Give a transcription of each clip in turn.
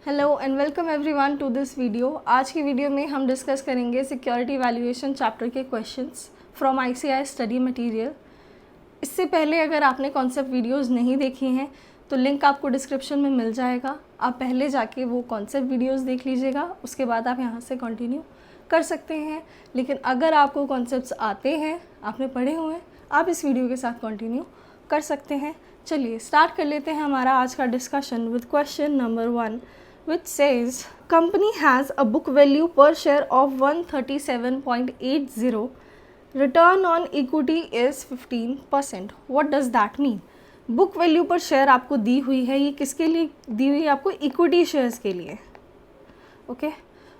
Hello and welcome everyone to this video. आज की video में हम डिस्कस करेंगे सिक्योरिटी वैल्यूएशन चैप्टर के questions from ICAI study material. इससे पहले अगर आपने कॉन्सेप्ट वीडियोस नहीं देखी हैं तो लिंक आपको डिस्क्रिप्शन में मिल जाएगा। आप पहले जाके वो कॉन्सेप्ट वीडियोस देख लीजिएगा, उसके बाद आप यहाँ से कंटिन्यू कर सकते हैं। लेकिन अगर आपको कॉन्सेप्ट्स आते हैं, आपने पढ़े हुए हैं, आप इस वीडियो के साथ कंटिन्यू कर सकते हैं। चलिए स्टार्ट कर लेते हैं हमारा आज का discussion with question number 1, which says company has a book value per share of 137.80, return on equity is 15%. What does that mean? Book value पर शेयर आपको दी हुई है, ये किसके लिए दी हुई है? आपको इक्विटी शेयर्स के लिए, ओके।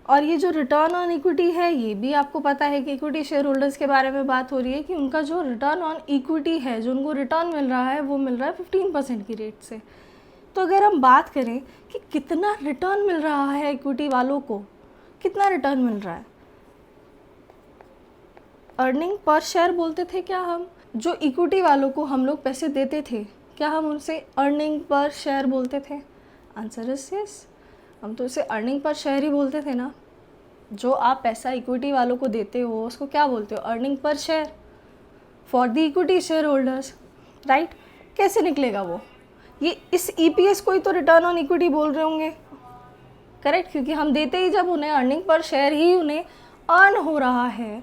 और ये जो रिटर्न ऑन इक्विटी है, ये भी आपको पता है कि इक्विटी शेयर होल्डर्स के बारे में बात हो रही है कि उनका जो रिटर्न ऑन इक्विटी है, जो उनको रिटर्न मिल रहा है, वो मिल रहा है 15% की रेट से। तो अगर हम बात करें कि कितना रिटर्न मिल रहा है इक्विटी वालों को, कितना रिटर्न मिल रहा है, अर्निंग पर शेयर बोलते थे क्या हम? जो इक्विटी वालों को हम लोग पैसे देते थे, क्या हम उनसे अर्निंग पर शेयर बोलते थे? आंसर इज यस, हम तो उसे अर्निंग पर शेयर ही बोलते थे ना। जो आप पैसा इक्विटी वालों को देते हो उसको क्या बोलते हो? Earning per share for the equity share holders, right. कैसे निकलेगा वो? ये इस EPS को ही तो रिटर्न ऑन इक्विटी बोल रहे होंगे, करेक्ट, क्योंकि हम देते ही जब उन्हें अर्निंग पर शेयर ही उन्हें अर्न हो रहा है।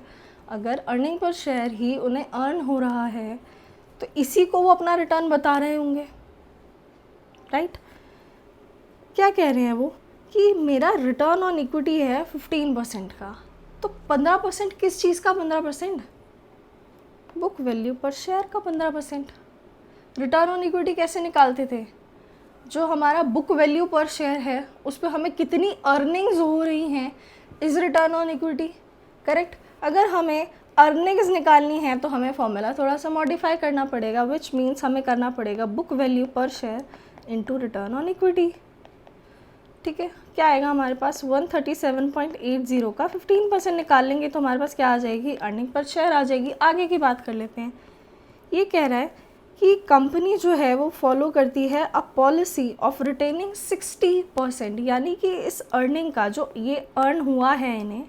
अगर अर्निंग पर शेयर ही उन्हें अर्न हो रहा है तो इसी को वो अपना रिटर्न बता रहे होंगे, राइट। क्या कह रहे हैं वो कि मेरा रिटर्न ऑन इक्विटी है 15% का, तो 15% किस चीज़ का? 15% बुक वैल्यू पर शेयर का 15%। रिटर्न ऑन इक्विटी कैसे निकालते थे? जो हमारा बुक वैल्यू पर शेयर है उस पर हमें कितनी अर्निंग्स हो रही हैं is return on equity, correct. अगर हमें अर्निंग्स निकालनी है तो हमें फॉर्मूला थोड़ा सा मॉडिफाई करना पड़ेगा, विच मीन्स हमें करना पड़ेगा बुक वैल्यू पर share into return on equity, ठीक है। क्या आएगा हमारे पास? 137.80 का 15% निकाल लेंगे तो हमारे पास क्या आ जाएगी? अर्निंग पर शेयर आ जाएगी। आगे की बात कर लेते हैं। ये कह रहा है कि कंपनी जो है वो फॉलो करती है अ पॉलिसी ऑफ रिटेनिंग 60%, यानी कि इस अर्निंग का जो ये अर्न हुआ है इन्हें,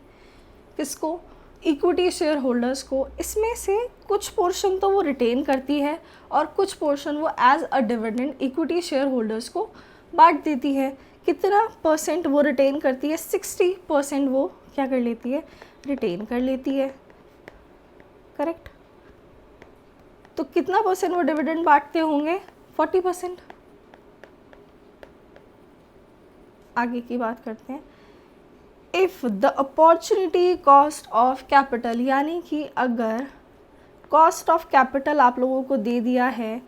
किसको? इक्विटी शेयर होल्डर्स को, इसमें से कुछ पोर्शन तो वो रिटेन करती है और कुछ पोर्शन वो as a dividend equity share holders को बांट देती है। कितना परसेंट वो रिटेन करती है? 60% वो क्या कर लेती है? रिटेन कर लेती है, करेक्ट। तो कितना परसेंट वो डिविडेंड बांटते होंगे? 40%। आगे की बात करते हैं। If the opportunity cost of capital, यानी कि अगर कॉस्ट ऑफ कैपिटल आप लोगों को दे दिया है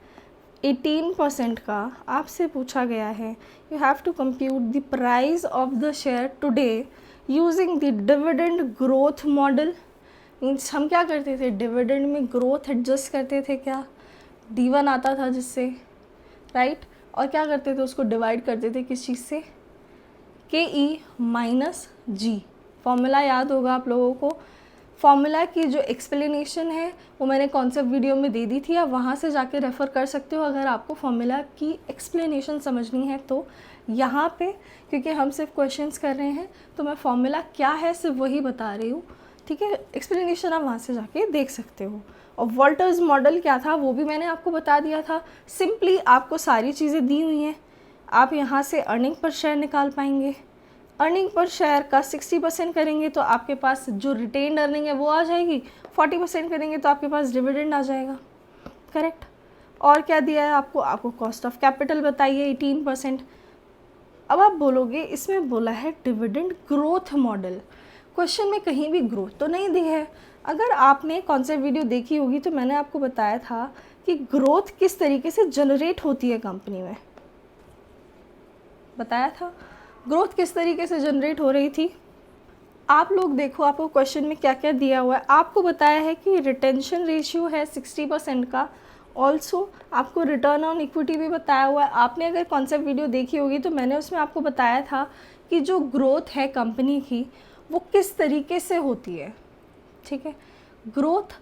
18% का, आपसे पूछा गया है you have to compute the price of the share today using the dividend growth model. Means हम क्या करते थे? डिविडेंड में ग्रोथ एडजस्ट करते थे, क्या D1 आता था जिससे, राइट। और क्या करते थे? उसको डिवाइड करते थे किस चीज़ से? KE minus G। फॉर्मूला याद होगा आप लोगों को। फॉर्मूला की जो एक्सप्लेनेशन है वो मैंने कॉन्सेप्ट वीडियो में दे दी थी, आप वहाँ से जाके रेफ़र कर सकते हो अगर आपको फॉर्मूला की एक्सप्लेनेशन समझनी है तो। यहाँ पे क्योंकि हम सिर्फ क्वेश्चंस कर रहे हैं तो मैं फॉर्मूला क्या है सिर्फ वही बता रही हूँ, ठीक है। एक्सप्लेनेशन आप वहाँ से जाके देख सकते हो। और वॉल्टर्स मॉडल क्या था वो भी मैंने आपको बता दिया था। सिंपली आपको सारी चीज़ें दी हुई हैं, आप यहाँ से अर्निंग पर शेयर निकाल पाएंगे। अर्निंग पर शेयर का 60% करेंगे तो आपके पास जो रिटेन्ड अर्निंग है वो आ जाएगी, 40% करेंगे तो आपके पास डिविडेंड आ जाएगा, करेक्ट। और क्या दिया है आपको? आपको कॉस्ट ऑफ कैपिटल बताइए 18%। अब आप बोलोगे इसमें बोला है डिविडेंड ग्रोथ मॉडल, क्वेश्चन में कहीं भी ग्रोथ तो नहीं दी है। अगर आपने कॉन्सेप्ट वीडियो देखी होगी तो मैंने आपको बताया था कि ग्रोथ किस तरीके से जनरेट होती है कंपनी में, बताया था ग्रोथ किस तरीके से जनरेट हो रही थी। आप लोग देखो आपको क्वेश्चन में क्या क्या दिया हुआ है। आपको बताया है कि रिटेंशन रेशियो है 60% का, ऑल्सो आपको रिटर्न ऑन इक्विटी भी बताया हुआ है। आपने अगर कॉन्सेप्ट वीडियो देखी होगी तो मैंने उसमें आपको बताया था कि जो ग्रोथ है कंपनी की वो किस तरीके से होती है, ठीक है। ग्रोथ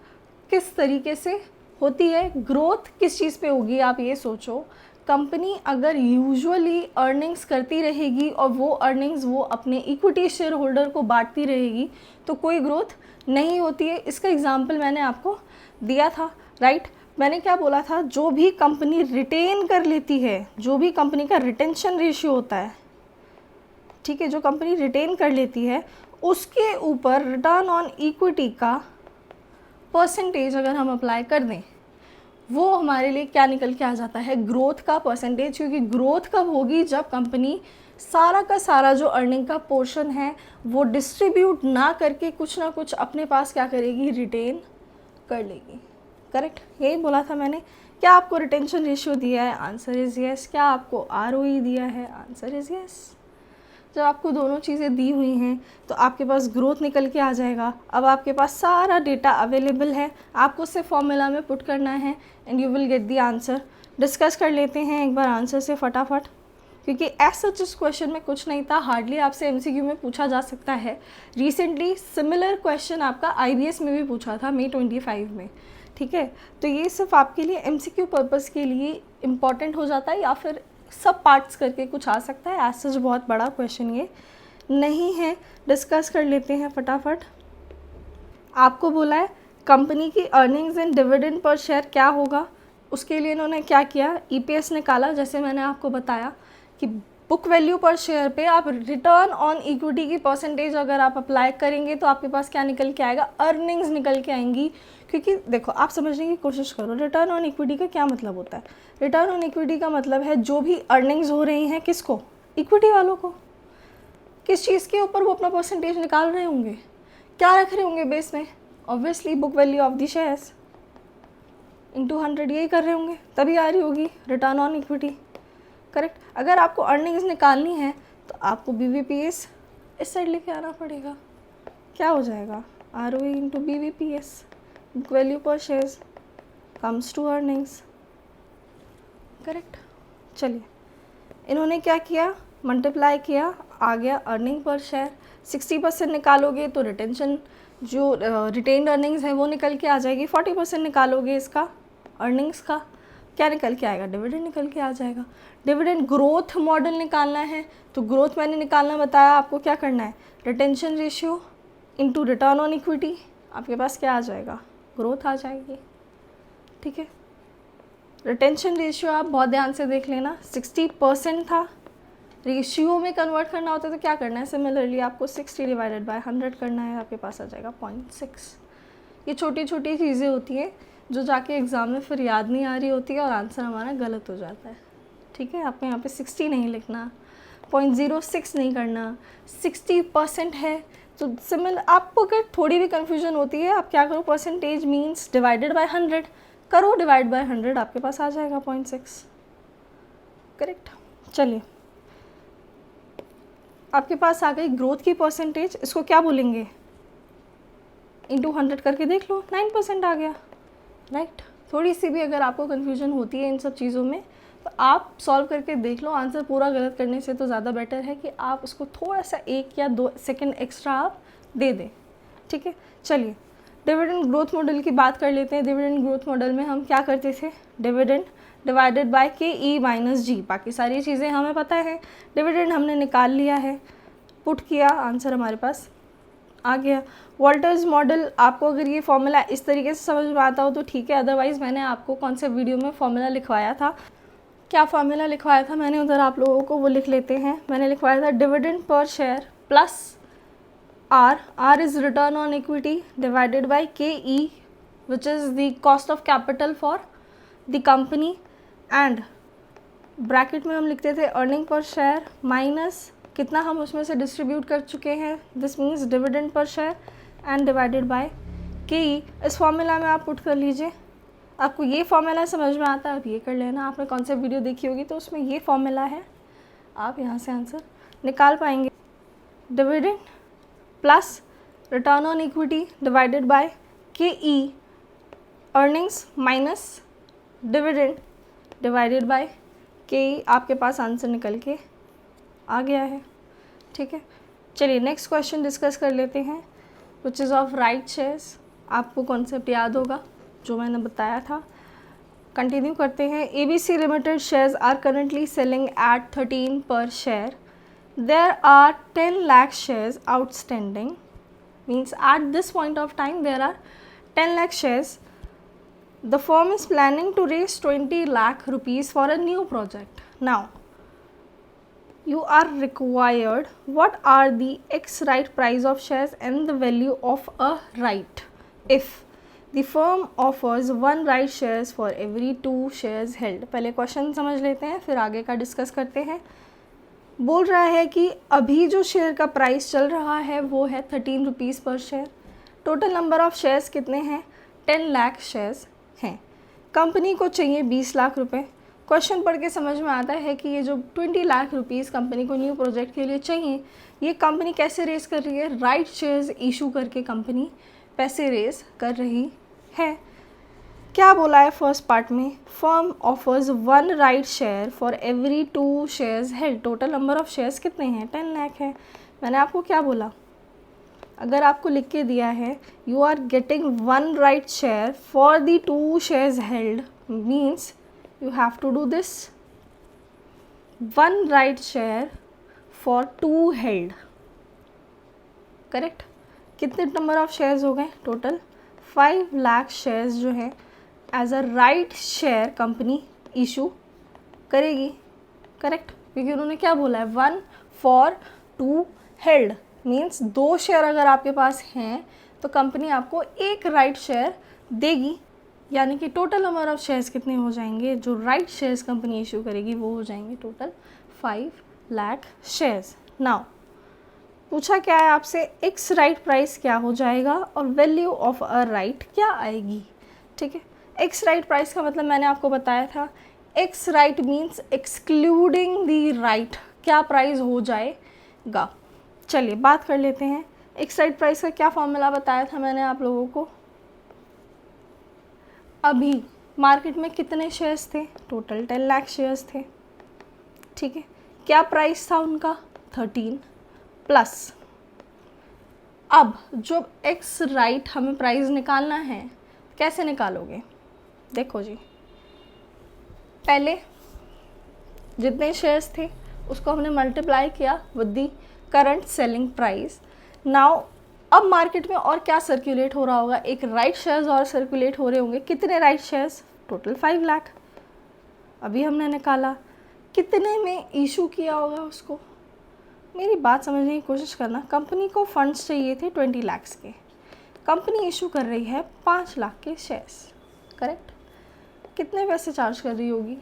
किस तरीके से होती है? ग्रोथ किस चीज़ पे होगी? आप ये सोचो कंपनी अगर यूजुअली अर्निंग्स करती रहेगी और वो अर्निंग्स वो अपने इक्विटी शेयर होल्डर को बांटती रहेगी तो कोई ग्रोथ नहीं होती है। इसका एग्जांपल मैंने आपको दिया था, राइट। मैंने क्या बोला था, जो भी कंपनी रिटेन कर लेती है, जो भी कंपनी का रिटेंशन रेशियो होता है, ठीक है, जो कंपनी रिटेन कर लेती है उसके ऊपर रिटर्न ऑन इक्विटी का परसेंटेज अगर हम अप्लाई कर दें, वो हमारे लिए क्या निकल के आ जाता है, ग्रोथ का परसेंटेज। क्योंकि ग्रोथ कब होगी, जब कंपनी सारा का सारा जो अर्निंग का पोर्शन है वो डिस्ट्रीब्यूट ना करके कुछ ना कुछ अपने पास क्या करेगी, रिटेन कर लेगी। करेक्ट, यही बोला था मैंने। क्या आपको रिटेंशन रेशियो दिया है, आंसर इज़ यस। क्या आपको आरओई दिया है, आंसर इज़ यस। जब आपको दोनों चीज़ें दी हुई हैं तो आपके पास ग्रोथ निकल के आ जाएगा। अब आपके पास सारा डेटा अवेलेबल है, आपको सिर्फ फॉर्मूला में पुट करना है and you will get the answer. Discuss कर लेते हैं एक बार आंसर से फटाफट, क्योंकि एज सच इस क्वेश्चन में कुछ नहीं था, हार्डली आपसे एमसीक्यू में पूछा जा सकता है। रिसेंटली सिमिलर क्वेश्चन आपका आईबीएस में भी पूछा था May 25 में, ठीक है। तो ये सिर्फ आपके लिए एमसीक्यू पर्पस के लिए इम्पॉर्टेंट हो जाता है, या फिर सब पार्ट्स करके कुछ आ सकता है। एज सच बहुत बड़ा क्वेश्चन ये नहीं है। डिस्कस कर लेते हैं फटाफट। आपको बोला है कंपनी की earnings and dividend per share क्या होगा, उसके लिए इन्होंने क्या किया, ईपीएस निकाला। जैसे मैंने आपको बताया कि बुक वैल्यू पर शेयर पे आप रिटर्न ऑन इक्विटी की परसेंटेज अगर आप अप्लाई करेंगे तो आपके पास क्या निकल के आएगा, अर्निंग्स निकल के आएंगी। क्योंकि देखो, आप समझने की कोशिश करो, रिटर्न ऑन इक्विटी का क्या मतलब होता है। रिटर्न ऑन इक्विटी का मतलब है जो भी अर्निंग्स हो रही हैं, किसको, इक्विटी वालों को, किस चीज़ के ऊपर वो अपना परसेंटेज निकाल रहे होंगे, क्या रख रहे होंगे बेस में, obviously book value of the shares into 100, यही कर रहे होंगे, तभी आ रही होगी रिटर्न ऑन इक्विटी। करेक्ट। अगर आपको अर्निंग्स निकालनी है तो आपको बीवीपीएस इस साइड लेके आना पड़ेगा। क्या हो जाएगा, ROE into BVPS, book value per shares comes to earnings. Correct. चलिए, इन्होंने क्या किया, मल्टीप्लाई किया, आ गया अर्निंग पर शेयर। 60% निकालोगे तो रिटेंशन जो रिटेन्ड अर्निंग्स है वो निकल के आ जाएगी। 40% निकालोगे इसका अर्निंग्स का, क्या निकल के आएगा, डिविडेंड निकल के आ जाएगा। डिविडेंड ग्रोथ मॉडल निकालना है तो ग्रोथ मैंने निकालना बताया आपको, क्या करना है, retention ratio into return on equity, आपके पास क्या आ जाएगा, ग्रोथ आ जाएगी। ठीक है, रिटेंशन रेशियो आप बहुत ध्यान से देख लेना, 60% था। रेशियो में कन्वर्ट करना होता है तो क्या करना है, सिमिलरली आपको 60 डिवाइडेड बाय 100 करना है, आपके पास आ जाएगा 0.6। ये छोटी छोटी चीज़ें होती हैं जो जाके एग्ज़ाम में फिर याद नहीं आ रही होती है और आंसर हमारा गलत हो जाता है। ठीक है, आपको यहाँ पे 60 नहीं लिखना, 0.06 नहीं करना, 60% है तो सिमिलर। आपको अगर थोड़ी भी कन्फ्यूजन होती है, आप क्या करो, परसेंटेज मीन्स डिवाइडेड बाय 100 करो, डिवाइड बाय 100 आपके पास आ जाएगा 0.6। करेक्ट। चलिए, आपके पास आ गई ग्रोथ की परसेंटेज, इसको क्या बोलेंगे, इंटू 100 करके देख लो, 9% आ गया। राइट। थोड़ी सी भी अगर आपको कन्फ्यूजन होती है इन सब चीज़ों में तो आप सॉल्व करके देख लो, आंसर पूरा गलत करने से तो ज़्यादा बेटर है कि आप उसको थोड़ा सा 1 या 2 सेकंड एक्स्ट्रा आप दे दें। ठीक है, चलिए डिविडेंड ग्रोथ मॉडल की बात कर लेते हैं। डिविडेंड ग्रोथ मॉडल में हम क्या करते थे, dividend divided by KE minus G, बाकी सारी चीज़ें हमें पता है। डिविडेंड हमने निकाल लिया है, पुट किया, आंसर हमारे पास आ गया। वॉल्टर्स मॉडल, आपको अगर ये फॉर्मूला इस तरीके से समझ में आता हो तो ठीक है, अदरवाइज़ मैंने आपको कौन से वीडियो में फॉर्मूला लिखवाया था, क्या फॉर्मूला लिखवाया था मैंने उधर, आप लोगों को वो लिख लेते हैं। मैंने लिखवाया था dividend per share plus R is return on equity divided by KE which is the cost of capital for the company, and bracket में हम लिखते थे अर्निंग पर शेयर माइनस कितना हम उसमें से डिस्ट्रीब्यूट कर चुके हैं, this means dividend per share and divided by KE। इस फॉर्मूला में आप पुट कर लीजिए, आपको ये फॉर्मूला समझ में आता है, आप ये कर लेना। आपने कौन सा वीडियो देखी होगी तो उसमें ये फॉर्मूला है, आप यहाँ से आंसर निकाल पाएंगे। Dividend plus return on equity divided by KE, earnings minus dividend divided by KE, आपके पास आंसर निकल के आ गया है। ठीक है, चलिए नेक्स्ट क्वेश्चन डिस्कस कर लेते हैं, which is of right shares. आपको कॉन्सेप्ट याद होगा जो मैंने बताया था, कंटिन्यू करते हैं। ABC limited shares are currently selling at 13 per share. There are 10 lakh shares outstanding, means at this point of time there are 10 lakh shares. The firm is planning to raise 20 lakh rupees for a new project. Now, you are required, what are the ex-right price of shares and the value of a right if the firm offers one right shares for every 2 shares held. पहले question समझ लेते हैं, फिर आगे का discuss करते हैं। बोल रहा है कि अभी जो शेयर का प्राइस चल रहा है वो है 13 रुपीज़ पर share. Total number of shares कितने हैं? 10 लाख शेयर्स हैं। कंपनी को चाहिए 20 लाख रुपए। क्वेश्चन पढ़ के समझ में आता है कि ये जो 20 लाख रुपीज़ कंपनी को न्यू प्रोजेक्ट के लिए चाहिए, ये कंपनी कैसे रेस कर रही है? राइट शेयर्स इशू करके कंपनी पैसे रेस कर रही है। क्या बोला है फर्स्ट पार्ट में? Firm offers 1 right share for every 2 shares held. Total number of shares कितने हैं? 10 लाख है। मैंने आपको क्या बोला? अगर आपको लिख के दिया है you are getting 1 right share for the 2 shares held, means you have to do this 1 right share for 2 held. Correct? कितने नंबर ऑफ शेयर्स हो गए? टोटल 5 लाख शेयर्स जो है as a right share company issue करेगी। Correct? क्योंकि उन्होंने क्या बोला है? 1 फॉर 2 हेल्ड, मीन्स 2 शेयर अगर आपके पास हैं तो कंपनी आपको 1 राइट शेयर देगी। यानी कि टोटल नंबर ऑफ शेयर्स कितने हो जाएंगे जो राइट शेयर्स कंपनी इशू करेगी? वो हो जाएंगे टोटल 5 लाख शेयर्स। नाउ पूछा क्या है आपसे? एक्स राइट प्राइस क्या हो जाएगा और वैल्यू ऑफ अ राइट क्या आएगी? ठीक है, एक्स राइट प्राइस का मतलब मैंने आपको बताया था, x right means excluding the right, क्या प्राइस हो जाएगा। चलिए बात कर लेते हैं। एक्स राइट प्राइस का क्या फॉर्मूला बताया था मैंने आप लोगों को? अभी मार्केट में कितने शेयर्स थे? टोटल 10 लाख शेयर्स थे। ठीक है, क्या प्राइस था उनका? 13 प्लस। अब जो एक्स राइट हमें प्राइस निकालना है, कैसे निकालोगे? देखो जी, पहले जितने शेयर्स थे उसको हमने मल्टीप्लाई किया with the current selling price. Now अब मार्केट में और क्या सर्कुलेट हो रहा होगा? एक राइट शेयर्स और सर्कुलेट हो रहे होंगे। कितने राइट शेयर्स? टोटल 5 लाख। अभी हमने निकाला, कितने में इशू किया होगा उसको? मेरी बात समझने की कोशिश करना। कंपनी को फंड्स चाहिए थे 20 लाख के, कंपनी इशू कर रही है 5 लाख के शेयर्स। करेक्ट? कितने पैसे चार्ज कर रही होगी?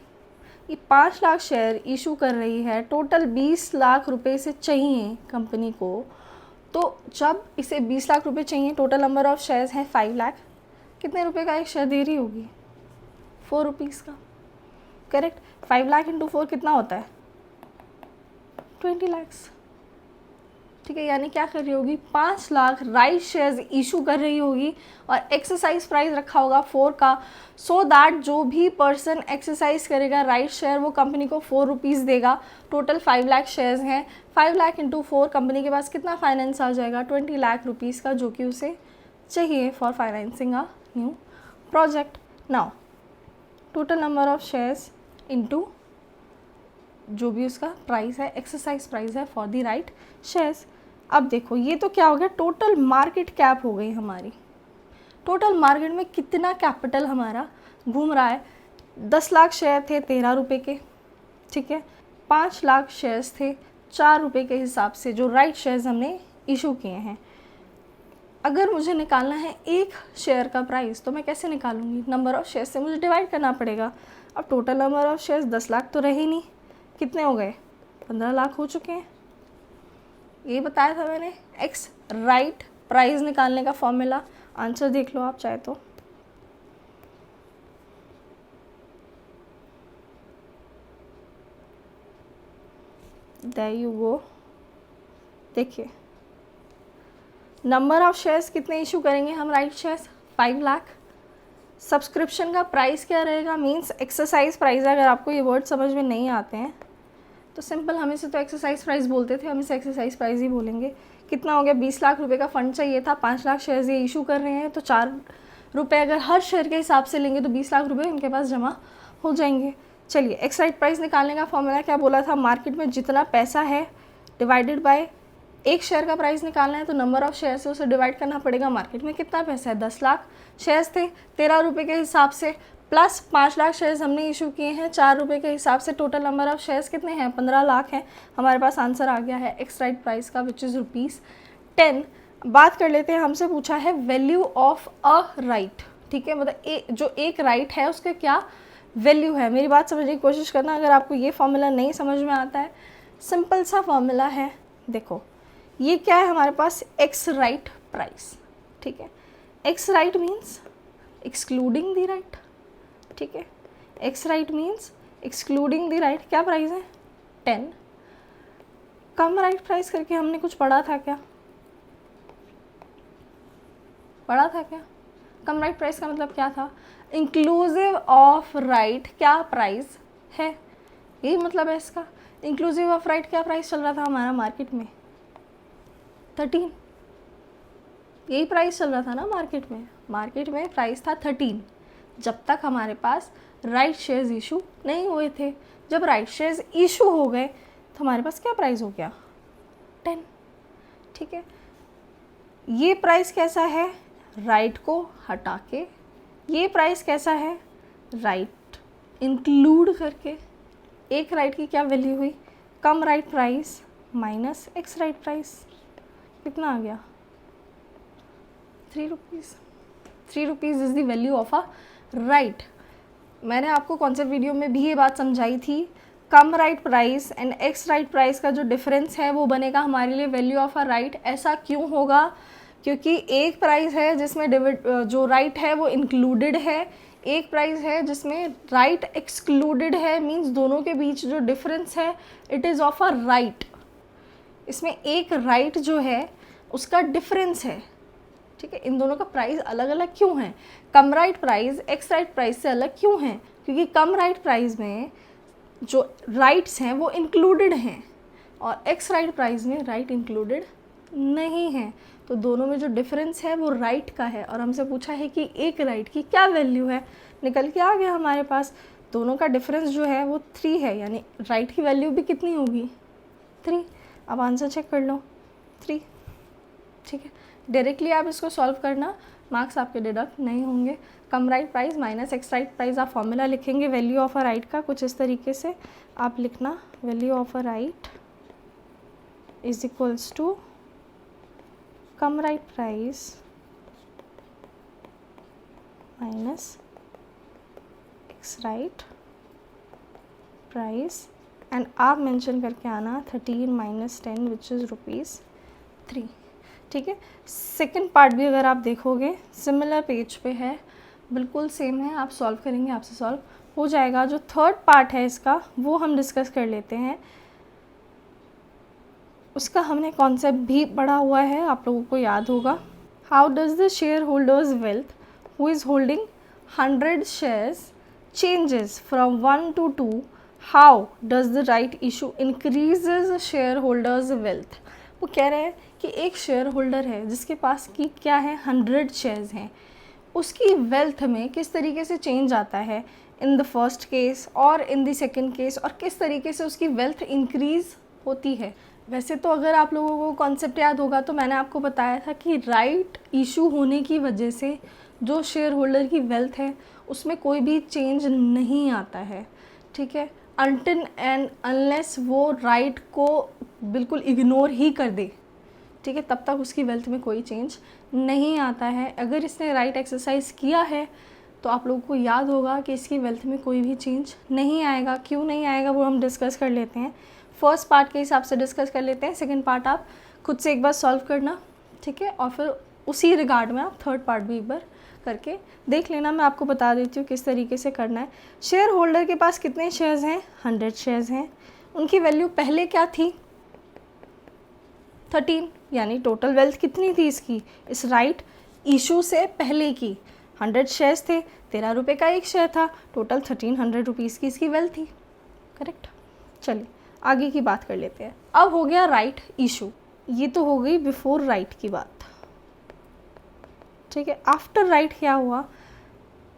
ये 5 लाख शेयर इशू कर रही है, टोटल 20 लाख रुपए से चाहिए कंपनी को। तो जब इसे 20 लाख रुपए चाहिए, टोटल नंबर ऑफ शेयर्स हैं 5 लाख, कितने रुपए का एक शेयर दे रही होगी? 4 रुपीज़ का। करेक्ट? 5 लाख इंटू 4 कितना होता है? 20 लाख। ठीक है, यानी क्या कर रही होगी? 5 लाख राइट शेयर्स इशू कर रही होगी और एक्सरसाइज प्राइस रखा होगा 4 का, सो दैट जो भी पर्सन एक्सरसाइज करेगा राइट शेयर वो कंपनी को 4 रुपीज़ देगा। टोटल 5 लाख शेयर्स हैं, 5 लाख इंटू 4, कंपनी के पास कितना फाइनेंस आ जाएगा? 20 लाख रुपीज़ का, जो कि उसे चाहिए for financing a new project. Now total number of shares into जो भी उसका प्राइस है, एक्सरसाइज प्राइस है फॉर द राइट शेयर्स। अब देखो, ये तो क्या हो गया? टोटल मार्केट कैप हो गई हमारी। टोटल मार्केट में कितना कैपिटल हमारा घूम रहा है? 10 लाख शेयर थे 13 रुपये के। ठीक है, 5 लाख शेयर्स थे 4 रुपये के हिसाब से, जो राइट शेयर्स हमने इशू किए हैं। अगर मुझे निकालना है एक शेयर का प्राइस तो मैं कैसे निकालूंगी? नंबर ऑफ़ शेयर्स से मुझे डिवाइड करना पड़ेगा। अब total number of shares 10 lakh तो रहे नहीं, कितने हो गए? 15 लाख हो चुके हैं। ये बताया था मैंने एक्स राइट प्राइस निकालने का फॉर्मूला। आंसर देख लो आप चाहे तो। There you go. देखिए, नंबर ऑफ शेयर्स कितने इशू करेंगे हम राइट शेयर्स? 5 लाख। सब्सक्रिप्शन का प्राइस क्या रहेगा? Means exercise price. अगर आपको ये वर्ड समझ में नहीं आते हैं तो सिंपल, हम इसे तो एक्सरसाइज प्राइस बोलते थे, हम इसे एक्सरसाइज प्राइस ही बोलेंगे। कितना हो गया? 20 लाख रुपए का फंड चाहिए था, 5 लाख शेयर्स ये इशू कर रहे हैं, तो 4 रुपए अगर हर शेयर के हिसाब से लेंगे तो 20 लाख रुपए उनके पास जमा हो जाएंगे। चलिए एक्स राइट प्राइस निकालने का फॉर्मूला क्या बोला था, मार्केट में जितना पैसा है डिवाइडेड बाय एक शेयर का प्राइस निकालना है तो नंबर ऑफ शेयर से उसे डिवाइड करना पड़ेगा। मार्केट में कितना पैसा है, 10 लाख शेयर्स थे 13 रुपये के हिसाब से, प्लस 5 लाख शेयर्स हमने इशू किए हैं 4 रुपये के हिसाब से, टोटल नंबर ऑफ शेयर्स कितने हैं, 15 लाख हैं। हमारे पास आंसर आ गया है एक्स राइट प्राइस का विच इज़ ₹10। बात कर लेते हैं, हमसे पूछा है वैल्यू ऑफ अ राइट, ठीक है, मतलब जो एक राइट है उसके क्या वैल्यू है। मेरी बात समझने की कोशिश करना, अगर आपको ये फॉर्मूला नहीं समझ में आता है, सिंपल सा फॉर्मूला है, देखो ये क्या है हमारे पास, एक्स राइट प्राइस, ठीक है। X right means excluding the right, ठीक है, x right means excluding the right, क्या प्राइस है 10। कम राइट प्राइस करके हमने कुछ पढ़ा था क्या, पढ़ा था क्या, कम राइट प्राइस का मतलब क्या था, इंक्लूसिव ऑफ राइट क्या प्राइस है, यही मतलब है इसका। इंक्लूसिव ऑफ राइट क्या प्राइस चल रहा था हमारा मार्केट में, 13, यही प्राइस चल रहा था ना मार्केट में प्राइस था 13, जब तक हमारे पास राइट शेयर्स इशू नहीं हुए थे। जब राइट शेयर्स इशू हो गए तो हमारे पास क्या प्राइस हो गया, 10, ठीक है। ये प्राइस कैसा है, राइट को हटा के, ये प्राइस कैसा है, राइट इंक्लूड करके। एक राइट की क्या वैल्यू हुई, cum right price minus ex right price, कितना आ गया, 3 rupees. 3 rupees is the value of a right. मैंने आपको कॉन्सेप्ट वीडियो में भी ये बात समझाई थी, cum right price and ex right price का जो डिफरेंस है वो बनेगा हमारे लिए वैल्यू ऑफ अ राइट। ऐसा क्यों होगा, क्योंकि एक प्राइस है जिसमें जो राइट है वो इंक्लूडेड है, एक प्राइस है जिसमें राइट एक्सक्लूडेड है, मींस दोनों के बीच जो डिफरेंस है it is of a right. इसमें एक राइट जो है उसका डिफरेंस है, ठीक है। इन दोनों का प्राइस अलग अलग क्यों है, cum right price ex right price से अलग क्यों है, क्योंकि कम राइट प्राइस में जो राइट्स हैं वो इंक्लूडेड हैं और एक्स राइट प्राइस में राइट इंक्लूडेड नहीं है। तो दोनों में जो डिफरेंस है वो राइट का है और हमसे पूछा है कि एक राइट की क्या वैल्यू है, निकल के आ गया हमारे पास, दोनों का डिफरेंस जो है वो 3 है, यानी राइट की वैल्यू भी कितनी होगी, 3। अब आंसर चेक कर लो, 3, ठीक है। डायरेक्टली आप इसको सॉल्व करना, मार्क्स आपके डिडक्ट नहीं होंगे। Cum right price minus ex right price, आप फॉर्मूला लिखेंगे वैल्यू ऑफ अ राइट का, कुछ इस तरीके से आप लिखना, value of a right is equals to cum right price minus ex right price, and आप मेंशन करके आना 13 माइनस 10 विच इज़ ₹3, ठीक है। सेकंड पार्ट भी अगर आप देखोगे सिमिलर पेज पे है, बिल्कुल सेम है, आप सॉल्व करेंगे आपसे सॉल्व हो जाएगा। जो थर्ड पार्ट है इसका वो हम डिस्कस कर लेते हैं, उसका हमने कॉन्सेप्ट भी पढ़ा हुआ है, आप लोगों को याद होगा। How does the share holders wealth who is holding 100 shares changes from 1 to 2, how does the right issue increases share holders wealth. वो कह रहे हैं कि एक शेयर होल्डर है जिसके पास की क्या है 100 शेयर्स हैं, उसकी वेल्थ में किस तरीके से चेंज आता है इन द फर्स्ट केस और इन द सेकंड केस, और किस तरीके से उसकी वेल्थ इंक्रीज़ होती है। वैसे तो अगर आप लोगों को कॉन्सेप्ट याद होगा तो मैंने आपको बताया था कि राइट इशू होने की वजह से जो शेयर होल्डर की वेल्थ है उसमें कोई भी चेंज नहीं आता है, ठीक है, अनटिल एंड अनलेस वो राइट को बिल्कुल इग्नोर ही कर दे, ठीक है, तब तक उसकी वेल्थ में कोई चेंज नहीं आता है। अगर इसने राइट एक्सरसाइज किया है तो आप लोगों को याद होगा कि इसकी वेल्थ में कोई भी चेंज नहीं आएगा। क्यों नहीं आएगा वो हम डिस्कस कर लेते हैं, फर्स्ट पार्ट के हिसाब से डिस्कस कर लेते हैं, सेकंड पार्ट आप खुद से एक बार सॉल्व करना, ठीक है, और फिर उसी रिगार्ड में आप थर्ड पार्ट भी एक बार करके देख लेना। मैं आपको बता देती हूँ किस तरीके से करना है। शेयर होल्डर के पास कितने शेयर्स हैं, 100 शेयर्स हैं, उनकी वैल्यू पहले क्या थी 13, यानी टोटल वेल्थ कितनी थी इसकी, इस राइट इशू से पहले की 100 शेयर्स थे, 13 रुपये का एक शेयर था, टोटल 1300 रुपीज़ की इसकी वेल्थ थी, करेक्ट। चलिए आगे की बात कर लेते हैं। अब हो गया राइट इशू, ये तो हो गई बिफोर राइट की बात, ठीक है। आफ्टर राइट क्या हुआ,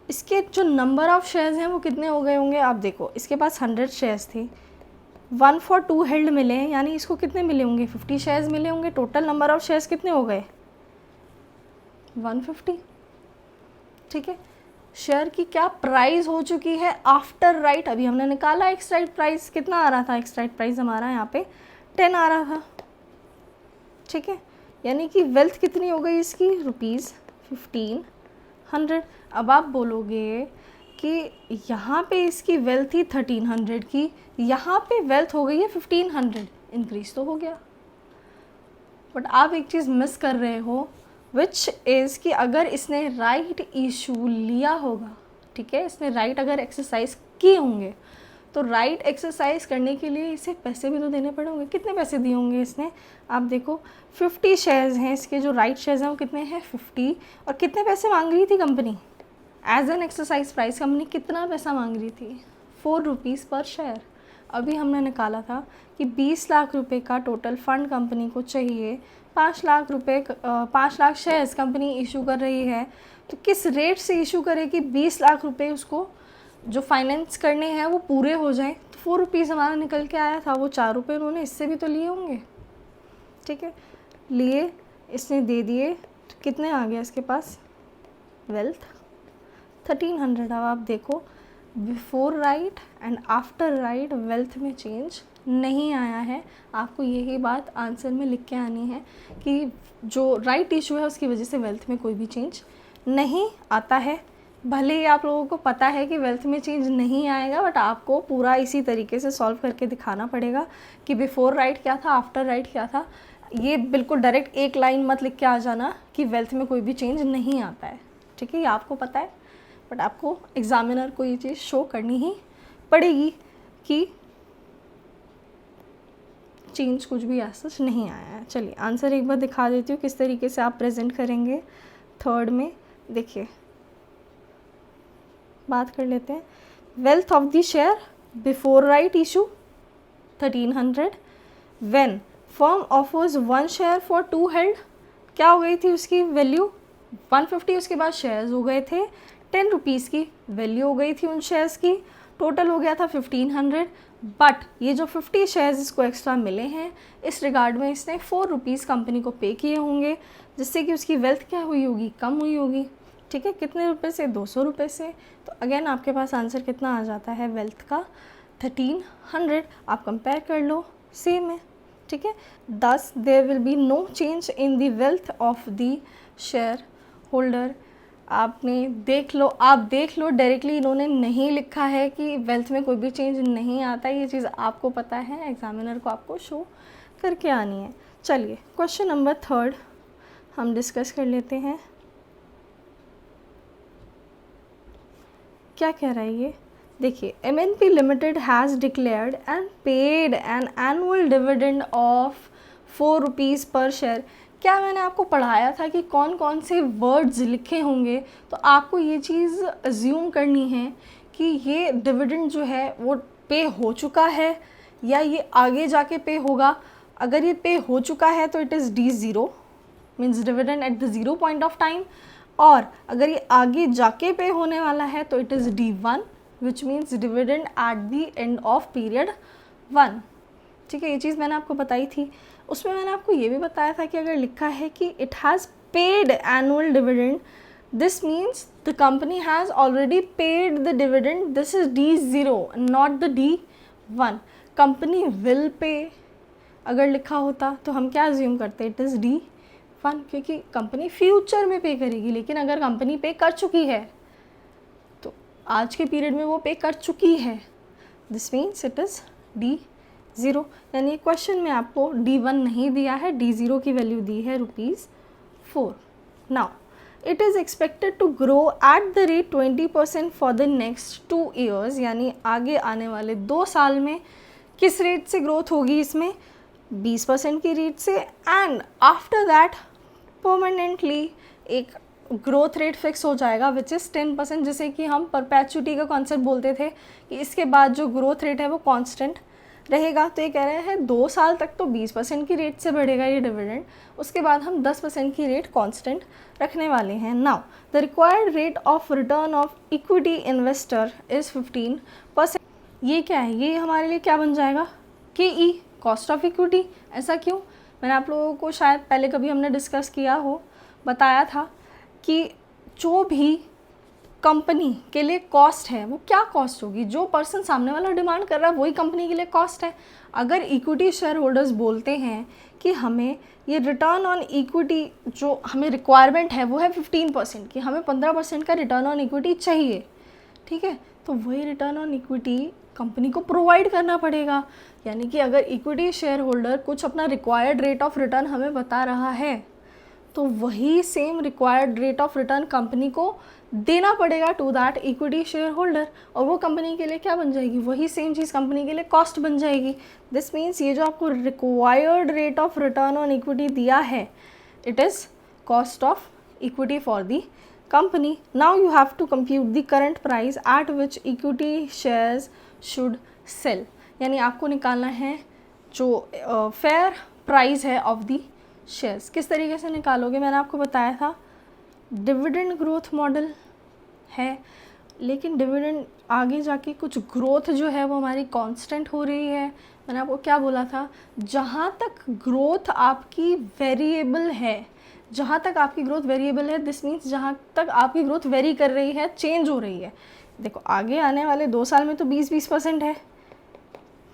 इसके जो नंबर ऑफ़ शेयर्स हैं वो कितने हो गए होंगे। आप देखो इसके पास 100 शेयर्स थे, 1 for 2 हेल्ड मिले हैं, यानी इसको कितने मिले होंगे, 50 शेयर्स मिले होंगे। टोटल नंबर ऑफ़ शेयर्स कितने हो गए, 150। ठीक है। शेयर की क्या प्राइस हो चुकी है आफ्टर राइट, अभी हमने निकाला एक्स राइट प्राइस, कितना आ रहा था एक्स राइट प्राइस हमारा यहाँ पे 10 आ रहा था। ठीक है, यानी कि वेल्थ कितनी हो गई इसकी, ₹1500। अब आप बोलोगे कि यहाँ पे इसकी वेल्थ थी 1300 की, यहाँ पे वेल्थ हो गई है 1500, इंक्रीज तो हो गया। बट आप एक चीज़ मिस कर रहे हो, विच इज़ कि अगर इसने राइट इशू लिया होगा, ठीक है, इसने राइट अगर एक्सरसाइज किए होंगे, तो राइट एक्सरसाइज करने के लिए इसे पैसे भी तो देने पड़े होंगे। कितने पैसे दिए होंगे इसने, आप देखो 50 शेयर्स हैं इसके, जो राइट शेयर्स हैं वो कितने हैं 50, और कितने पैसे मांग रही थी company as an exercise price, company कितना पैसा मांग रही थी, ₹4 पर शेयर। अभी हमने निकाला था कि 20 लाख रुपए का टोटल फंड कंपनी को चाहिए, 5 लाख रुपए 5 लाख शेयर्स कंपनी इशू कर रही है, तो किस रेट से इशू करे कि 20 लाख रुपए उसको जो फाइनेंस करने हैं वो पूरे हो जाएं। तो ₹4 हमारा निकल के आया था, वो ₹4 उन्होंने इससे भी तो लिए होंगे। ठीक है, लिए, इसने दे दिए, तो कितने आ गया इसके पास, वेल्थ 1300। अब आप देखो before right and after right wealth में चेंज नहीं आया है। आपको यही बात आंसर में लिख के आनी है कि जो राइट इशू है उसकी वजह से वेल्थ में कोई भी चेंज नहीं आता है। भले ही आप लोगों को पता है कि वेल्थ में चेंज नहीं आएगा, बट आपको पूरा इसी तरीके से सॉल्व करके दिखाना पड़ेगा कि बिफोर राइट क्या था, आफ्टर राइट क्या था। ये बिल्कुल डायरेक्ट एक लाइन मत लिख के आ जाना कि वेल्थ में कोई भी चेंज नहीं आता है। ठीक है, ये आपको पता है, बट आपको एग्जामिनर को ये चीज़ शो करनी ही पड़ेगी कि चेंज कुछ भी ऐसा नहीं आया है। चलिए आंसर एक बार दिखा देती हूँ किस तरीके से आप प्रेजेंट करेंगे। थर्ड में देखिए, बात कर लेते हैं। Wealth of the share before right issue 1300, when firm offers 1 share for 2 held, क्या हो गई थी उसकी वैल्यू 150, उसके बाद शेयर्स हो गए थे ₹10 की वैल्यू हो गई थी उन शेयर्स की, टोटल हो गया था 1500। बट ये जो 50 शेयर्स इसको एक्स्ट्रा मिले हैं, इस रिगार्ड में इसने ₹4 कंपनी को पे किए होंगे, जिससे कि उसकी वेल्थ क्या हुई होगी, कम हुई होगी। ठीक है, कितने रुपए से, ₹200 से। तो अगेन आपके पास आंसर कितना आ जाता है वेल्थ का, 1300। आप कंपेयर कर लो, सेम है। ठीक है, दस there will be no change in the wealth of the share holder. आपने देख लो, आप देख लो, डायरेक्टली इन्होंने नहीं लिखा है कि वेल्थ में कोई भी चेंज नहीं आता। ये चीज़ आपको पता है, एग्जामिनर को आपको शो करके आनी है। चलिए क्वेश्चन नंबर 3 हम डिस्कस कर लेते हैं। क्या कह रहा है ये, देखिए, MNP limited has declared and paid an annual dividend of ₹4 पर शेयर। क्या मैंने आपको पढ़ाया था कि कौन कौन से वर्ड्स लिखे होंगे, तो आपको ये चीज़ अज्यूम करनी है कि ये डिविडेंड जो है वो पे हो चुका है या ये आगे जाके पे होगा। अगर ये पे हो चुका है तो it is D0, means dividend at the 0 point of time, और अगर ये आगे जाके पे होने वाला है तो it is D1, which means dividend at the end of period 1। ठीक है, ये चीज़ मैंने आपको बताई थी। उसमें मैंने आपको ये भी बताया था कि अगर लिखा है कि it has paid annual dividend, this means the company has already paid the dividend, this is D0 not the D1। Company will pay अगर लिखा होता तो हम क्या अज्यूम करते, इट इज़ D1, क्योंकि कंपनी फ्यूचर में पे करेगी। लेकिन अगर कंपनी पे कर चुकी है तो आज के पीरियड में वो पे कर चुकी है, this means it is D0। यानी क्वेश्चन में आपको D1 नहीं दिया है, D0 की वैल्यू दी है ₹4। Now it is expected to grow at the rate 20% for the next 2 years, यानी आगे आने वाले 2 साल में किस रेट से ग्रोथ होगी, इसमें 20% की रेट से, एंड आफ्टर दैट परमानेंटली एक ग्रोथ रेट फिक्स हो जाएगा विच इज़ 10%, जिसे कि हम परपेचुटी का कॉन्सेप्ट बोलते थे कि इसके बाद जो ग्रोथ रेट है वो कांस्टेंट रहेगा। तो ये कह रहे हैं 2 साल तक तो 20% की रेट से बढ़ेगा ये डिविडेंड, उसके बाद हम 10% की रेट कांस्टेंट रखने वाले हैं। Now the required rate of return of equity investor is 15%। ये क्या है, ये हमारे लिए क्या बन जाएगा, KE कॉस्ट ऑफ इक्विटी। ऐसा क्यों, मैंने आप लोगों को शायद पहले कभी हमने डिस्कस किया हो, बताया था कि जो भी कंपनी के लिए कॉस्ट है वो क्या कॉस्ट होगी, जो पर्सन सामने वाला डिमांड कर रहा है वही कंपनी के लिए कॉस्ट है। अगर इक्विटी शेयर होल्डर्स बोलते हैं कि हमें ये रिटर्न ऑन इक्विटी जो हमें रिक्वायरमेंट है वो है 15% की, हमें 15% का रिटर्न ऑन इक्विटी चाहिए, ठीक है, तो वही रिटर्न ऑन इक्विटी कंपनी को प्रोवाइड करना पड़ेगा। यानी कि अगर इक्विटी शेयर होल्डर कुछ अपना रिक्वायर्ड रेट ऑफ रिटर्न हमें बता रहा है तो वही same required rate of return company को देना पड़ेगा to that equity share holder, और वो कंपनी के लिए क्या बन जाएगी, वही सेम चीज़ कंपनी के लिए कॉस्ट बन जाएगी। दिस मीन्स ये जो आपको required rate of return on equity दिया है, it is cost of equity for the company. Now you have to compute the current price at which equity shares should sell. यानी आपको निकालना है जो फेयर प्राइस है ऑफ दी शेयर्स। किस तरीके से निकालोगे, मैंने आपको बताया था डिविडेंड ग्रोथ मॉडल है, लेकिन डिविडेंड आगे जाके कुछ ग्रोथ जो है वो हमारी कांस्टेंट हो रही है। मैंने आपको क्या बोला था, जहाँ तक ग्रोथ आपकी वेरिएबल है, जहाँ तक आपकी ग्रोथ वेरिएबल है, दिस मीन्स जहाँ तक आपकी ग्रोथ वेरी कर रही है, चेंज हो रही है। देखो आगे आने वाले 2 साल में तो 20% है,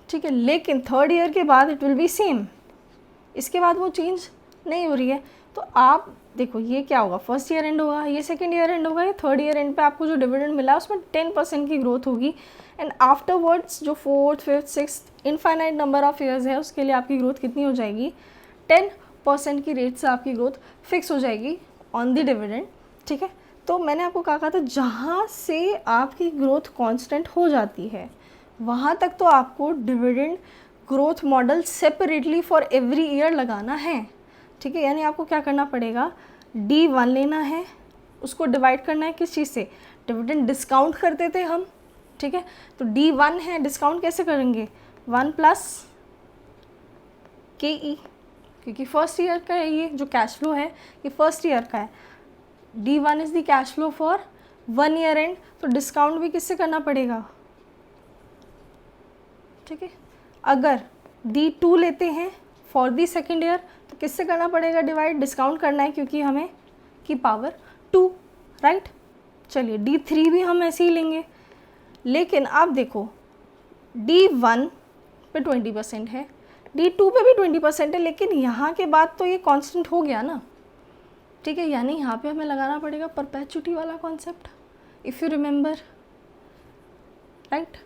ठीक है, लेकिन 3rd ईयर के बाद इट विल बी सेम, इसके बाद वो चेंज नहीं हो रही है। तो आप देखो ये क्या होगा, 1st ईयर एंड होगा, ये 2nd ईयर एंड होगा, ये 3rd ईयर एंड पे आपको जो डिविडेंड मिला है उसमें 10% की ग्रोथ होगी, एंड आफ्टरवर्ड्स जो 4th 5th 6th infinite number of years है उसके लिए आपकी ग्रोथ कितनी हो जाएगी, 10% की रेट से आपकी ग्रोथ फिक्स हो जाएगी ऑन द डिविडेंड, ठीक है। तो मैंने आपको कहा था जहाँ से आपकी ग्रोथ कांस्टेंट हो जाती है वहाँ तक तो आपको dividend growth model separately for every year लगाना है, ठीक है। यानी आपको क्या करना पड़ेगा, D1 लेना है, उसको डिवाइड करना है किस चीज़ से, डिविडेंड डिस्काउंट करते थे हम, ठीक है, तो D1 है, डिस्काउंट कैसे करेंगे, 1 + KE, क्योंकि 1st ईयर का है, ये जो कैश फ्लो है ये 1st ईयर का है। D1 is the cash flow for 1 year and, तो डिस्काउंट भी किससे करना पड़ेगा, ठीक है। अगर D2 लेते हैं फॉर दी 2nd ईयर तो किससे करना पड़ेगा डिवाइड, डिस्काउंट करना है क्योंकि हमें की पावर 2, राइट। चलिए D3 भी हम ऐसे ही लेंगे, लेकिन आप देखो D1 पे 20% है, D2 पे भी 20% है, लेकिन यहाँ के बाद तो ये कांस्टेंट हो गया ना, ठीक है। यानी यहाँ पे हमें लगाना पड़ेगा परपेचुटी वाला concept, if you remember, right.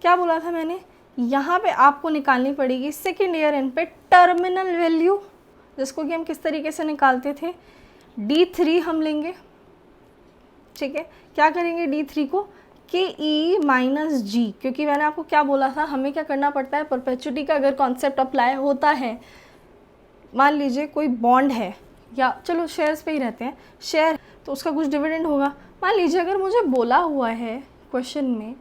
क्या बोला था मैंने, यहाँ पे आपको निकालनी पड़ेगी 2nd ईयर एंड पे टर्मिनल वैल्यू, जिसको कि हम किस तरीके से निकालते थे, D3 हम लेंगे, ठीक है। क्या करेंगे D3 को, KE - G, क्योंकि मैंने आपको क्या बोला था, हमें क्या करना पड़ता है, परपेचुटी का अगर कॉन्सेप्ट अप्लाई होता है, मान लीजिए कोई बॉन्ड है या चलो शेयर्स पे ही रहते हैं, शेयर तो उसका कुछ डिविडेंड होगा। मान लीजिए अगर मुझे बोला हुआ है क्वेश्चन में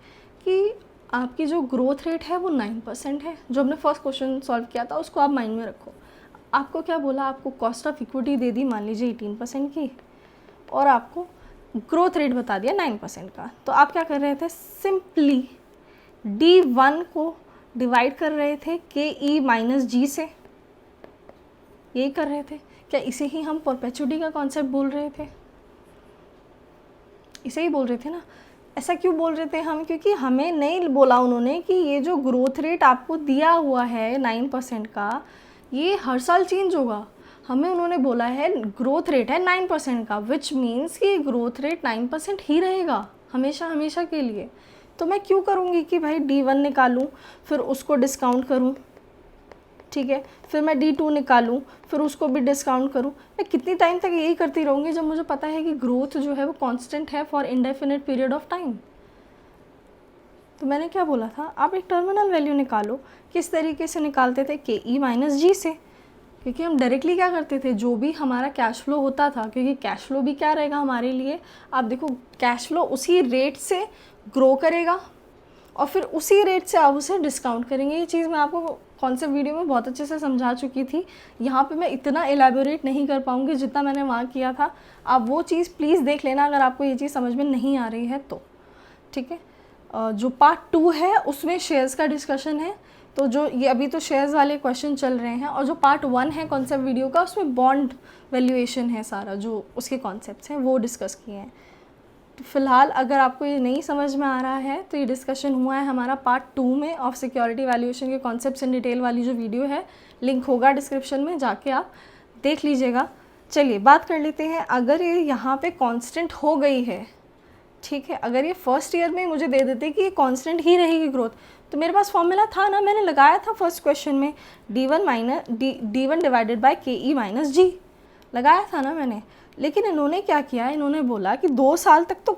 कि आपकी जो ग्रोथ रेट है वो 9% है, जो हमने फर्स्ट क्वेश्चन सॉल्व किया था उसको आप माइंड में रखो। आपको क्या बोला, आपको कॉस्ट ऑफ इक्विटी दे दी मान लीजिए 18% की, और आपको ग्रोथ रेट बता दिया 9% का, तो आप क्या कर रहे थे, सिंपली D1 को डिवाइड कर रहे थे KE - G से, यही कर रहे थे क्या, इसे ही हम परपेचुटी का कॉन्सेप्ट बोल रहे थे, इसे ही बोल रहे थे ना। ऐसा क्यों बोल रहे थे हम, क्योंकि हमें नहीं बोला उन्होंने कि ये जो ग्रोथ रेट आपको दिया हुआ है 9% का ये हर साल चेंज होगा, हमें उन्होंने बोला है ग्रोथ रेट है 9% का, विच मीन्स कि ग्रोथ रेट 9% ही रहेगा हमेशा हमेशा के लिए। तो मैं क्यों करूँगी कि भाई D1 निकालूँ फिर उसको डिस्काउंट करूँ, ठीक है, फिर मैं D2 निकालूँ फिर उसको भी डिस्काउंट करूँ, मैं कितनी टाइम तक यही करती रहूँगी जब मुझे पता है कि ग्रोथ जो है वो कांस्टेंट है for indefinite period of time. तो मैंने क्या बोला था, आप एक टर्मिनल वैल्यू निकालो, किस तरीके से निकालते थे, KE - G से, क्योंकि हम डायरेक्टली क्या करते थे, जो भी हमारा कैश फ्लो होता था, क्योंकि कैश फ्लो भी क्या रहेगा हमारे लिए, आप देखो कैश फ्लो उसी रेट से ग्रो करेगा, और फिर उसी रेट से आप उसे डिस्काउंट करेंगे। ये चीज़ मैं आपको कॉन्सेप्ट वीडियो में बहुत अच्छे से समझा चुकी थी, यहाँ पे मैं इतना एलैबोरेट नहीं कर पाऊँगी जितना मैंने वहाँ किया था। आप वो चीज़ प्लीज़ देख लेना अगर आपको ये चीज़ समझ में नहीं आ रही है तो, ठीक है। जो पार्ट 2 है उसमें शेयर्स का डिस्कशन है, तो जो ये अभी तो शेयर्स वाले क्वेश्चन चल रहे हैं, और जो पार्ट 1 है कॉन्सेप्ट वीडियो का उसमें बॉन्ड वैल्यूएशन है, सारा जो उसके कॉन्सेप्ट्स हैं वो डिस्कस किए हैं। तो फिलहाल अगर आपको ये नहीं समझ में आ रहा है तो ये डिस्कशन हुआ है हमारा पार्ट 2 में ऑफ सिक्योरिटी वैल्यूएशन के कॉन्सेप्ट्स इन डिटेल वाली जो वीडियो है, लिंक होगा डिस्क्रिप्शन में, जाके आप देख लीजिएगा। चलिए बात कर लेते हैं, अगर ये यहाँ पे कांस्टेंट हो गई है, ठीक है, अगर ये फर्स्ट ईयर में मुझे दे देते कि ये कांस्टेंट ही रहेगी ग्रोथ, तो मेरे पास फॉर्मूला था ना, मैंने लगाया था फर्स्ट क्वेश्चन में, D1 divided by KE minus G लगाया था ना मैंने। लेकिन इन्होंने क्या किया, इन्होंने बोला कि 2 साल तक तो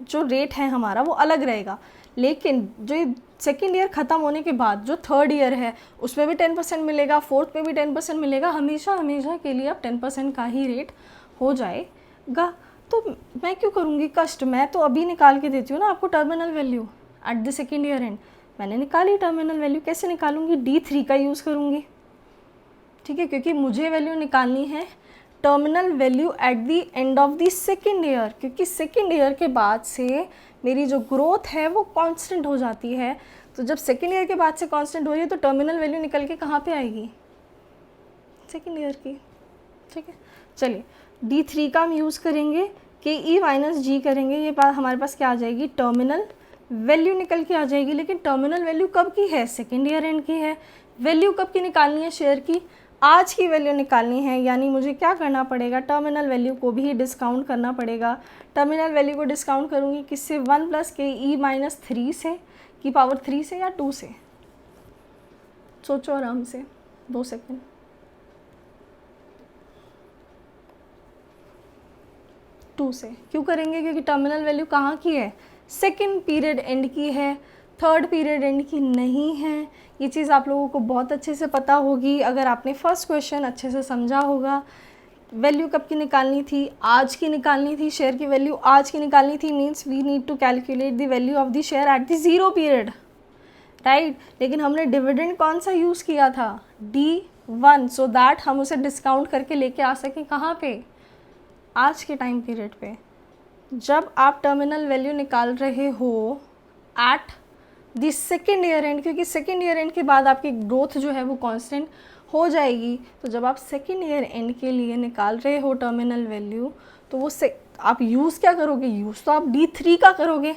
जो रेट है हमारा वो अलग रहेगा, लेकिन जो सेकेंड ईयर ख़त्म होने के बाद जो थर्ड ईयर है उसमें भी 10% मिलेगा, फोर्थ में भी 10% मिलेगा, हमेशा हमेशा के लिए अब 10% का ही रेट हो जाएगा। तो मैं क्यों करूँगी कष्ट, मैं तो अभी निकाल के देती हूँ ना आपको terminal value at the second year and. मैंने निकाली टर्मिनल वैल्यू, कैसे निकालूंगी, D3 का यूज़ करूँगी, ठीक है, क्योंकि मुझे वैल्यू निकालनी है terminal value at the end of the second year, क्योंकि सेकेंड ईयर के बाद से मेरी जो ग्रोथ है वो कांस्टेंट हो जाती है। तो जब सेकेंड ईयर के बाद से कांस्टेंट हो रही है तो टर्मिनल वैल्यू निकल के कहाँ पे आएगी, सेकेंड ईयर की, ठीक है। चलिए D3 का हम यूज़ करेंगे, KE माइनस जी करेंगे, ये बात हमारे पास क्या आ जाएगी, टर्मिनल वैल्यू निकल के आ जाएगी। लेकिन टर्मिनल वैल्यू कब की है, सेकेंड ईयर एंड की है। वैल्यू कब की निकालनी है शेयर की, आज की वैल्यू निकालनी है, यानी मुझे क्या करना पड़ेगा, टर्मिनल वैल्यू को भी डिस्काउंट करना पड़ेगा। टर्मिनल वैल्यू को डिस्काउंट करूँगी किससे, 1 प्लस KE माइनस 3 से, की पावर 3 से या 2 से, सोचो आराम से 2 सेकेंड। 2 से क्यों करेंगे, क्योंकि टर्मिनल वैल्यू कहाँ की है, सेकेंड पीरियड एंड की है, थर्ड पीरियड एंड की नहीं है। ये चीज़ आप लोगों को बहुत अच्छे से पता होगी अगर आपने फर्स्ट क्वेश्चन अच्छे से समझा होगा। वैल्यू कब की निकालनी थी, आज की निकालनी थी, शेयर की वैल्यू आज की निकालनी थी, means we need to calculate the value of the share at the zero period, right. लेकिन हमने डिविडेंड कौन सा यूज़ किया था, D1, सो दैट हम उसे डिस्काउंट करके लेके आ सकें कहाँ पे, आज के टाइम पीरियड पे। जब आप टर्मिनल वैल्यू निकाल रहे हो at the second year and, क्योंकि सेकेंड ईयर एंड के बाद आपकी ग्रोथ जो है वो कांस्टेंट हो जाएगी, तो जब आप सेकेंड ईयर एंड के लिए निकाल रहे हो टर्मिनल वैल्यू, तो वो आप यूज़ क्या करोगे, यूज़ तो आप D3 का करोगे,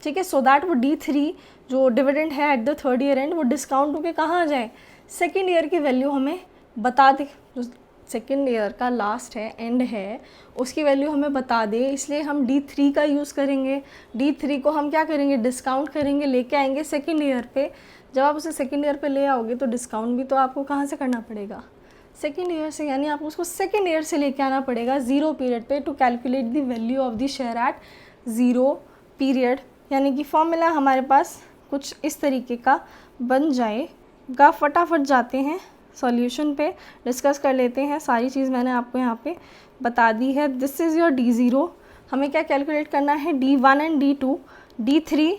ठीक है, सो दैट वो D3 जो डिविडेंड है at the third year and वो डिस्काउंट होकर कहाँ आ जाए, सेकेंड ईयर की वैल्यू हमें बता दे, जो सेकेंड ईयर का लास्ट है, एंड है, उसकी वैल्यू हमें बता दे, इसलिए हम D3 का यूज़ करेंगे। D3 को हम क्या करेंगे, डिस्काउंट करेंगे, लेके आएंगे सेकेंड ईयर पे। जब आप उसे सेकेंड ईयर पे ले आओगे तो डिस्काउंट भी तो आपको कहाँ से करना पड़ेगा, सेकेंड ईयर से, यानी आपको उसको सेकेंड ईयर से लेके आना पड़ेगा ज़ीरो पीरियड पे to calculate the value of the share at zero period. यानी कि फॉर्मूला हमारे पास कुछ इस तरीके का बन जाएगा। फटाफट जाते हैं सॉल्यूशन पे, डिस्कस कर लेते हैं। सारी चीज़ मैंने आपको यहाँ पे बता दी है। This is your D0। हमें क्या कैलकुलेट करना है, D1 and D2। D3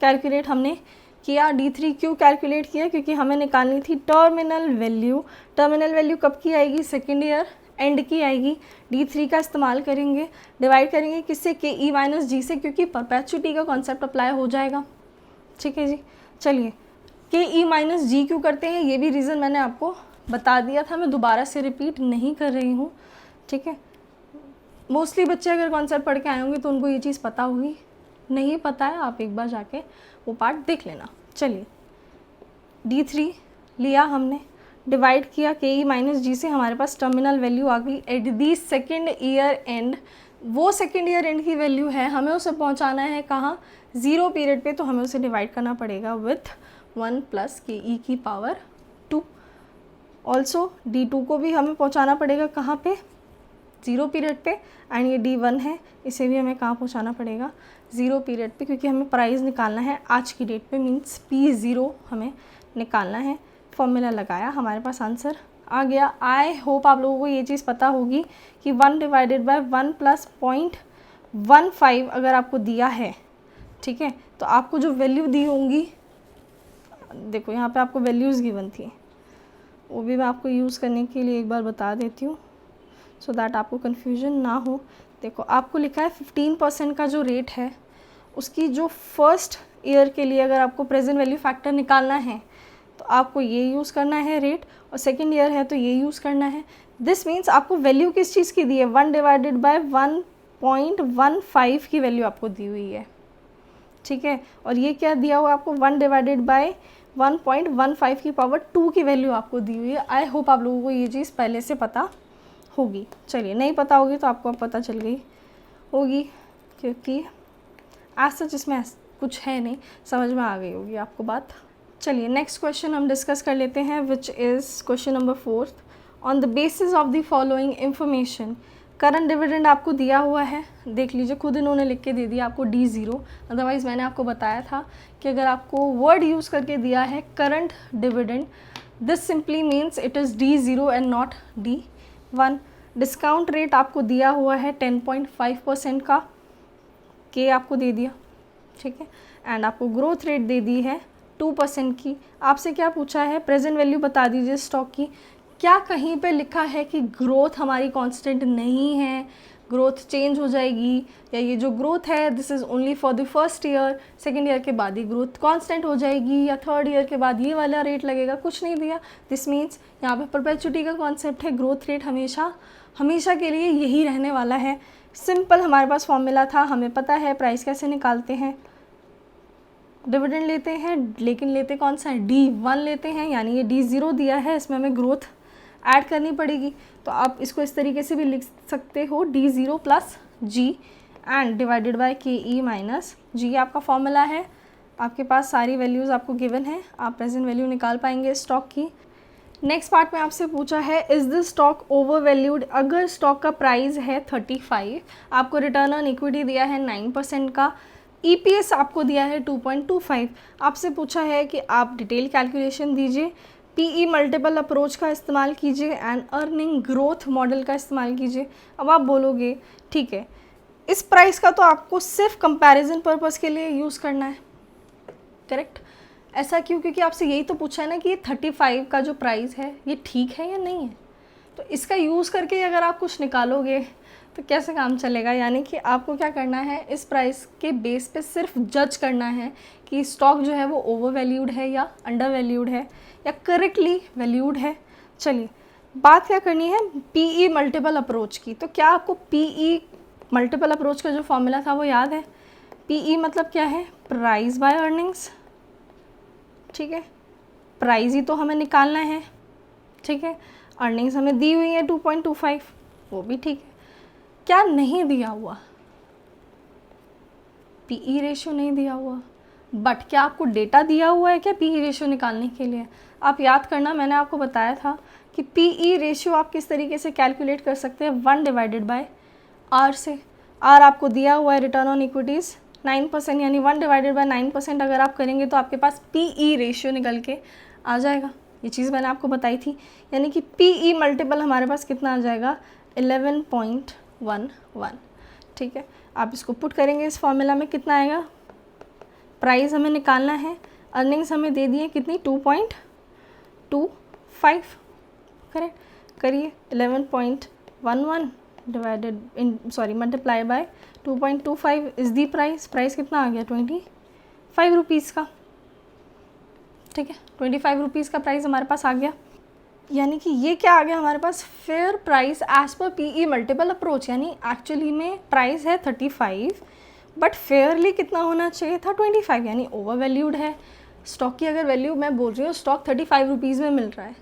calculate हमने किया। D3 क्यों कैलकुलेट किया, क्योंकि हमें निकालनी थी टर्मिनल वैल्यू। टर्मिनल वैल्यू कब की आएगी, सेकेंड ईयर एंड की आएगी। D3 का इस्तेमाल करेंगे, डिवाइड करेंगे किससे, KE माइनस जी से, क्योंकि परपेचुटी का कॉन्सेप्ट अप्लाई हो जाएगा, ठीक है जी। चलिए KE माइनस जी क्यों करते हैं, ये भी रीज़न मैंने आपको बता दिया था, मैं दोबारा से रिपीट नहीं कर रही हूँ, ठीक है। मोस्टली बच्चे अगर कॉन्सेप्ट पढ़ के आए होंगे तो उनको ये चीज़ पता होगी, नहीं पता है आप एक बार जाके वो पार्ट देख लेना। चलिए D3 लिया हमने, डिवाइड किया KE माइनस जी से, हमारे पास टर्मिनल वैल्यू आ गई at the second year and. वो सेकेंड ईयर एंड की वैल्यू है, हमें उसे पहुंचाना है कहाँ, ज़ीरो पीरियड पे, तो हमें उसे डिवाइड करना पड़ेगा विथ 1 प्लस KE की पावर 2। ऑल्सो D2 को भी हमें पहुंचाना पड़ेगा कहाँ पे, ज़ीरो पीरियड पे, एंड ये D1 है, इसे भी हमें कहाँ पहुंचाना पड़ेगा, ज़ीरो पीरियड पे, क्योंकि हमें प्राइस निकालना है आज की डेट पे, मीन्स P0 हमें निकालना है। फॉर्मूला लगाया, हमारे पास आंसर आ गया। आई होप आप लोगों को ये चीज़ पता होगी कि 1 डिवाइडेड बाय 1 प्लस 0.15 अगर आपको दिया है, ठीक है। तो आपको जो वैल्यू दी होंगी, देखो यहाँ पे आपको वैल्यूज़ गिवन थी, वो भी मैं आपको यूज़ करने के लिए एक बार बता देती हूँ सो दैट आपको कन्फ्यूजन ना हो। देखो आपको लिखा है 15% का जो रेट है उसकी जो फर्स्ट ईयर के लिए अगर आपको प्रेजेंट वैल्यू फैक्टर निकालना है तो आपको ये यूज़ करना है रेट, और सेकेंड ईयर है तो ये यूज़ करना है। दिस मीन्स आपको वैल्यू किस चीज़ की दी है, 1 डिवाइडेड बाय 1.15 की वैल्यू आपको दी हुई है, ठीक है। और ये क्या दिया हुआ है आपको, 1 डिवाइडेड बाय 1.15 की पावर 2 की वैल्यू आपको दी हुई है। आई होप आप लोगों को ये चीज़ पहले से पता होगी। चलिए, नहीं पता होगी तो आपको अब पता चल गई होगी, क्योंकि आज सच इसमें कुछ है नहीं, समझ में आ गई होगी आपको बात। चलिए नेक्स्ट क्वेश्चन हम डिस्कस कर लेते हैं, which is question number 4। On the basis of the following information, current dividend आपको दिया हुआ है, देख लीजिए खुद इन्होंने लिख के दे दिया आपको D0। अदरवाइज़ मैंने आपको बताया था कि अगर आपको वर्ड यूज़ करके दिया है current dividend, this simply means it is D0 and not D1। Discount rate आपको दिया हुआ है 10.5% का, के आपको दे दिया, ठीक है। एंड आपको ग्रोथ रेट दे दी है 2% की। आपसे क्या पूछा है, प्रेजेंट वैल्यू बता दीजिए स्टॉक की। क्या कहीं पे लिखा है कि ग्रोथ हमारी कांस्टेंट नहीं है, ग्रोथ चेंज हो जाएगी, या ये जो ग्रोथ है this is only for the first year, second year के बाद ही ग्रोथ कांस्टेंट हो जाएगी, या थर्ड ईयर के बाद ये वाला रेट लगेगा, कुछ नहीं दिया। दिस मीन्स यहाँ पे परपेचुटी का कॉन्सेप्ट है, ग्रोथ रेट हमेशा के लिए यही रहने वाला है। सिंपल हमारे पास फॉर्मूला था, हमें पता है प्राइस कैसे निकालते हैं, डिविडेंड लेते हैं, लेकिन लेते कौन सा है, D1 लेते हैं, यानी ये D0 दिया है, इसमें हमें ग्रोथ ऐड करनी पड़ेगी। तो आप इसको इस तरीके से भी लिख सकते हो, D0 plus G and divided by KE minus G आपका फॉर्मूला है। आपके पास सारी वैल्यूज़ आपको गिवन है, आप प्रेजेंट वैल्यू निकाल पाएंगे स्टॉक की। नेक्स्ट पार्ट में आपसे पूछा है, is this stock over valued. अगर स्टॉक का प्राइस है 35, आपको रिटर्न ऑन इक्विटी दिया है 9% का, EPS आपको दिया है 2.25। आपसे पूछा है कि आप डिटेल कैलकुलेशन दीजिए, PE मल्टीपल अप्रोच का इस्तेमाल कीजिए एंड अर्निंग ग्रोथ मॉडल का इस्तेमाल कीजिए। अब आप बोलोगे ठीक है, इस प्राइस का तो आपको सिर्फ कंपैरिजन पर्पस के लिए यूज़ करना है, करेक्ट। ऐसा क्यों, क्योंकि आपसे यही तो पूछा है ना कि ये 35 का जो प्राइस है ये ठीक है या नहीं है। तो इसका यूज़ करके अगर आप कुछ निकालोगे तो कैसे काम चलेगा। यानी कि आपको क्या करना है, इस प्राइस के बेस पे सिर्फ जज करना है कि स्टॉक जो है वो ओवर वैल्यूड है या अंडर वैल्यूड है या करेक्टली वैल्यूड है। चलिए बात क्या करनी है, PE मल्टीपल अप्रोच की। तो क्या आपको PE मल्टीपल अप्रोच का जो फॉर्मूला था वो याद है। PE मतलब क्या है, प्राइस बाय अर्निंग्स, ठीक है। प्राइस ही तो हमें निकालना है, ठीक है। अर्निंग्स हमें दी हुई है 2.25, वो भी ठीक है। क्या नहीं दिया हुआ, PE रेशियो नहीं दिया हुआ, बट क्या आपको डेटा दिया हुआ है क्या PE रेशियो निकालने के लिए। आप याद करना, मैंने आपको बताया था कि PE रेशियो आप किस तरीके से कैलकुलेट कर सकते हैं, 1 डिवाइडेड बाय R से। R आपको दिया हुआ है रिटर्न ऑन इक्विटीज़ 9%, यानी 1 डिवाइडेड बाय 9% अगर आप करेंगे तो आपके पास PE रेशियो निकल के आ जाएगा। ये चीज़ मैंने आपको बताई थी, यानी कि PE मल्टीपल हमारे पास कितना आ जाएगा, 11.11, ठीक है। आप इसको पुट करेंगे इस फॉर्मूला में, कितना आएगा, प्राइस हमें निकालना है, अर्निंग्स हमें दे दिए कितनी 2.25, करेक्ट। करिए 11.11 divided multiply by 2.25 is the price. Price कितना आ गया, 25 रुपीज़ का, ठीक है। 25 रुपीज़ का प्राइस हमारे पास आ गया, यानी कि ये क्या आ गया हमारे पास, fair price as per PE multiple approach. यानी एक्चुअली में प्राइस है 35 बट फेयरली कितना होना चाहिए था, 25, यानी ओवर वैल्यूड है। स्टॉक की अगर वैल्यू मैं बोल रही हूँ, स्टॉक 35 रुपीज़ में मिल रहा है,